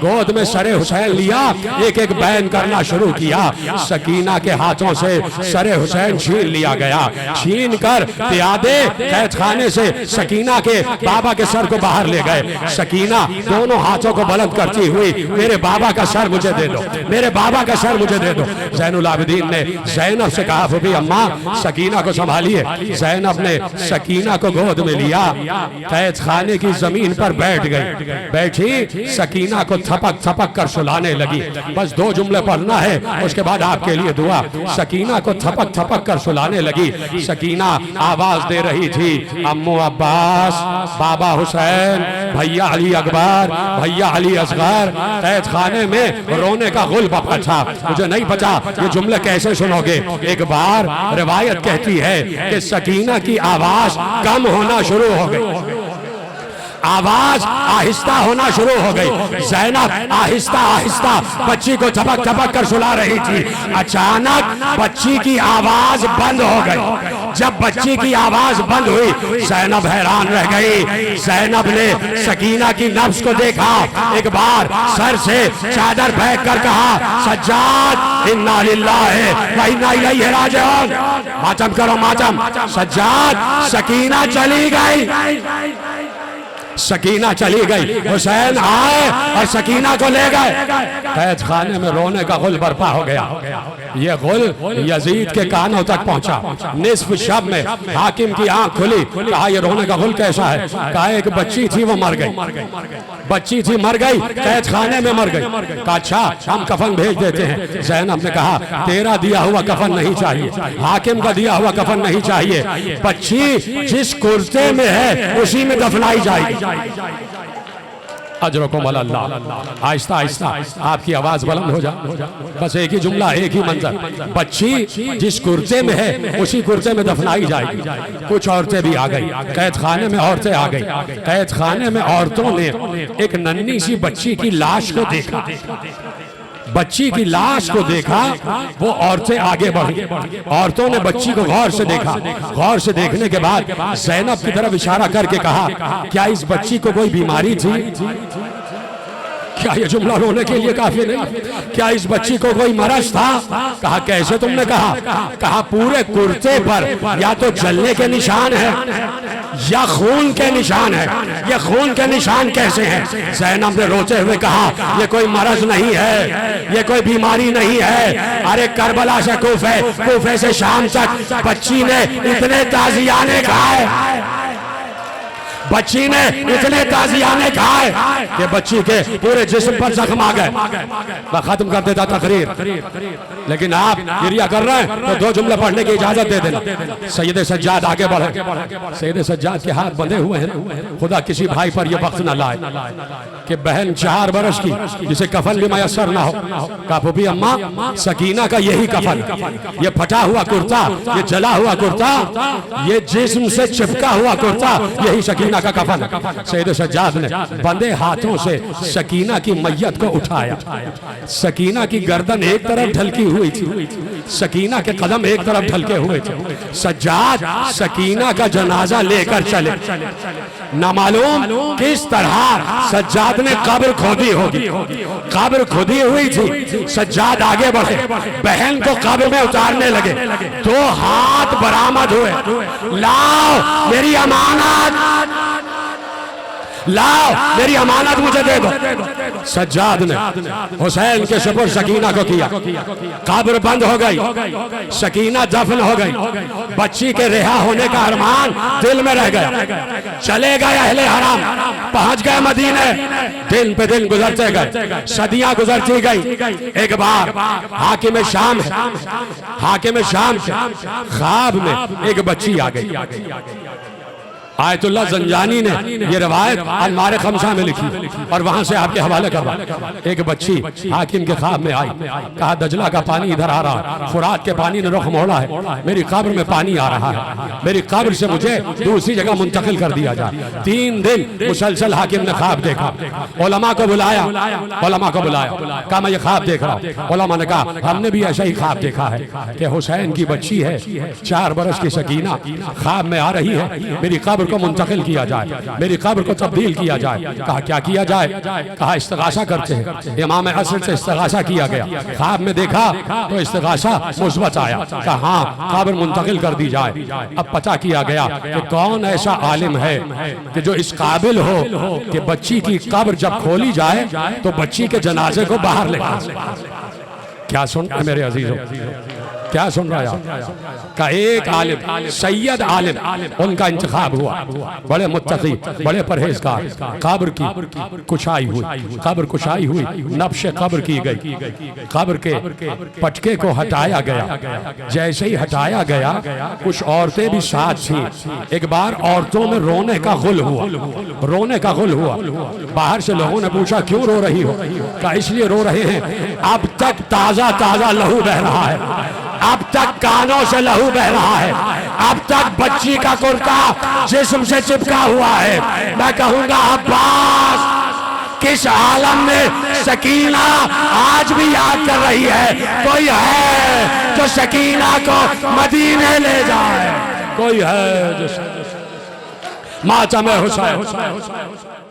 गोद में सरे हुसैन लिया, एक एक बैन करना शुरू किया। सकीना के हाथों से सरे हुसैन छीन लिया गया, छीन कर प्यादे कैद खाने से सकीना के बाबा के सर को बाहर ले गए। सकीना दोनों हाथों को बुलंद करती हुई, मेरे बाबा का सर मुझे दे दो, मेरे बाबा का सर मुझे दे दो। ज़ैनुल आबिदीन ने ज़ैनब से कहा, फूफी अम्मा सकीना को संभालिए। ज़ैनब ने सकीना को गोद में लिया, कैद खाने की जमीन पर बैठ गई। बैठी सकीना को थपक थपक कर सुलाने लगी। बस 2 जुमले पढ़ना है, उसके बाद आपके लिए दुआ। सकीना को थपक थपक कर सुलाने लगी। सकीना आवाज दे रही थी, अम्मू अब्बास, बाबा हुसैन, भैया अली अकबर, भैया अली असगर। कैद खाने में रोने का गुल बफा था। मुझे नहीं पता ये जुमले कैसे सुनोगे। एक बार रिवायत कहती है कि सकीना की आवाज कम होना शुरू हो गई, आवाज आहिस्ता होना शुरू हो गई। ज़ैनब आहिस्ता आहिस्ता बच्ची को थपक थपक कर सुला रही थी। अचानक बच्ची की आवाज बंद हो गई। जब बच्ची की आवाज बंद हुई ज़ैनब हैरान रह गई। ज़ैनब ने सकीना की नब्ज को देखा, एक बार सर से चादर फेंक कर कहा सज्जाद इन्ना लिल्लाहि व इन्ना इलैहि राजिऊन, मातम करो मातम। सज्जाद सकीना चली गई, सकीना चली गई। हुसैन आए और सकीना को ले गए। कैद खाने में रोने का गुल बर्पा हो गया। ये गुल यजीद के कानों तक पहुंचा। निस्फ शब में हाकिम की आंख खुली, कहा ये रोने का गुल कैसा है? कहा एक बच्ची थी वो मर गई, बच्ची थी मर गई, कैद खाने में मर गई। कहा अच्छा हम कफन भेज देते हैं। ज़ैनब ने कहा तेरा दिया हुआ कफन नहीं चाहिए, हाकिम का दिया हुआ कफन नहीं चाहिए, बच्ची जिस कुर्ते में है उसी में दफनाई जाएगी। अजरकुम अल्लाह। आहिस्ता आहिस्ता आपकी आवाज बुलंद हो जाए, बस एक ही जुमला, एक ही मंजर। बच्ची जिस कुर्ते में है उसी कुर्ते में दफनाई जाएगी। कुछ औरतें भी आ गई, कैद खाने में औरतें आ गई। कैद खाने में औरतों ने एक नन्ही सी बच्ची की लाश को देखा, बच्ची की लाश को देखा। वो औरतें आगे बढ़ी, औरतों ने बच्ची को गौर से देखा। गौर से देखने के बाद ज़ैनब की तरफ इशारा करके कहा क्या इस बच्ची को कोई बीमारी थी? क्या ये जुमला रोने के लिए काफी नहीं? क्या इस बच्ची को कोई मरज था? कहा कैसे तुमने कहा? कहा पूरे कुर्ते पर या तो जलने के निशान है या खून के निशान है। ये खून के निशान कैसे हैं? ज़ैनब ने रोते हुए कहा ये कोई मरज नहीं है, ये कोई बीमारी नहीं है। अरे करबला से कूफे, कूफे से शाम तक बच्ची ने इतने ताजियाने खाए, बच्ची ने इतने ताजियाने खाए कि बच्ची के पूरे जिस्म पर जख्म आ गए। मैं खत्म कर देता तकरीर, लेकिन आप गिरिया कर रहे हैं तो दो जुमले पढ़ने की इजाजत दे देना। सैयद सज्जाद आगे बढ़े। सैयद सज्जाद के हाथ बंधे हुए हैं, खुदा किसी भाई पर यह वक्त न लाए कि बहन 4 बरस की जिसे कफन भी मयसर ना हो। कहा फूफी अम्मा सकीना का यही कफन, ये फटा हुआ कुर्ता, ये जला हुआ कुर्ता, ये जिस्म से चिपका हुआ कुर्ता, यही सकीना का कफन। सैयद सज्जाद ने बंदे हाथों से सकीना की मैयत को उठाया। सकीना की गर्दन एक तरफ ढलकी हुई थी, सकीना के कदम एक तरफ ढलके हुए थे। सज्जाद सकीना का जनाजा लेकर चले। न मालूम किस तरह सज्जाद ने कब्र खोदी होगी, कब्र खोदी हुई थी। सज्जाद आगे बढ़े, बहन को कब्र में उतारने लगे। 2 हाथ बरामद हुए। लाओ मेरी अमानत, लाओ मेरी अमानत मुझे दे दो। सज्जाद ने हुसैन के सुपुर्द सकीना को किया। कब्र बंद हो गई, सकीना दफन हो गई। बच्ची के रिहा होने का अरमान दिल में रह गया। चले गए अहले हराम, पहुंच गए मदीने। दिन पे दिन गुजरते गए, सदियां गुजरती गई। एक बार हाकिम शाम है, हाकिम शाम ख्वाब में एक बच्ची आ गई। आयतुल्लाह ज़ंजानी ने ये रवायत अलमारे खमसा में लिखी और वहां से आपके हवाले करवा। एक बच्ची हाकिम के ख्वाब में आई, कहा दजला का पानी इधर आ रहा है, फुरात के पानी ने रुख मोड़ा है, मेरी कब्र में पानी आ रहा है, मेरी कब्र से मुझे दूसरी जगह मुंतकिल कर दिया जाए। 3 दिन मुसलसल हाकिम ने ख्वाब देखा। उलमा को बुलाया, उलमा को बुलाया, कहा मैं ये ख्वाब देख रहा हूँ। उलमा ने कहा हमने भी ऐसा ही ख्वाब देखा है कि हुसैन की बच्ची है, 4 बरस की सकीना ख्वाब में आ रही है, मेरी कब्र को मुंतकिल किया जाए, मेरी कब्र को तब्दील किया जाए। कहा क्या किया जाए? कहा इस्तिगासा करते हैं। इमाम असद से इस्तिगासा किया गया। ख्वाब में देखा तो इस्तिगासा मुस्बत आया। कहा हाँ कब्र मुंतकिल कर दी जाए। अब पता किया गया कि कौन ऐसा आलिम है कि जो इस काबिल हो कि बच्ची की कब्र जब खोली जाए तो बच्ची के जनाजे को बाहर ले आए। क्या सुन मेरे अजीजों, क्या सुन रहा है? का एक आलिम, सैयद आलिम, उनका इंतखाब हुआ। बड़े मुत्तकी, बड़े परहेजगार। कब्र की कुशाई हुई, कब्र कुशाई हुई, नब्श कब्र की गई, कब्र के पटके को हटाया गया। जैसे ही हटाया गया कुछ औरतें भी साथ थी। एक बार औरतों में रोने का गुल हुआ, रोने का गुल हुआ। बाहर से लोगों ने पूछा क्यों रो रही हो? कहा इसलिए रो रहे हैं अब तक ताजा ताजा लहू बह रहा है, अब तक कानों से लहू बह रहा है, अब तक बच्ची का कुर्ता जिस्म से चिपका हुआ है। मैं कहूंगा अब्बास किस आलम में सकीना आज भी याद कर रही है? कोई है जो सकीना को मदीने ले जाए? कोई है जो मातम हुसैन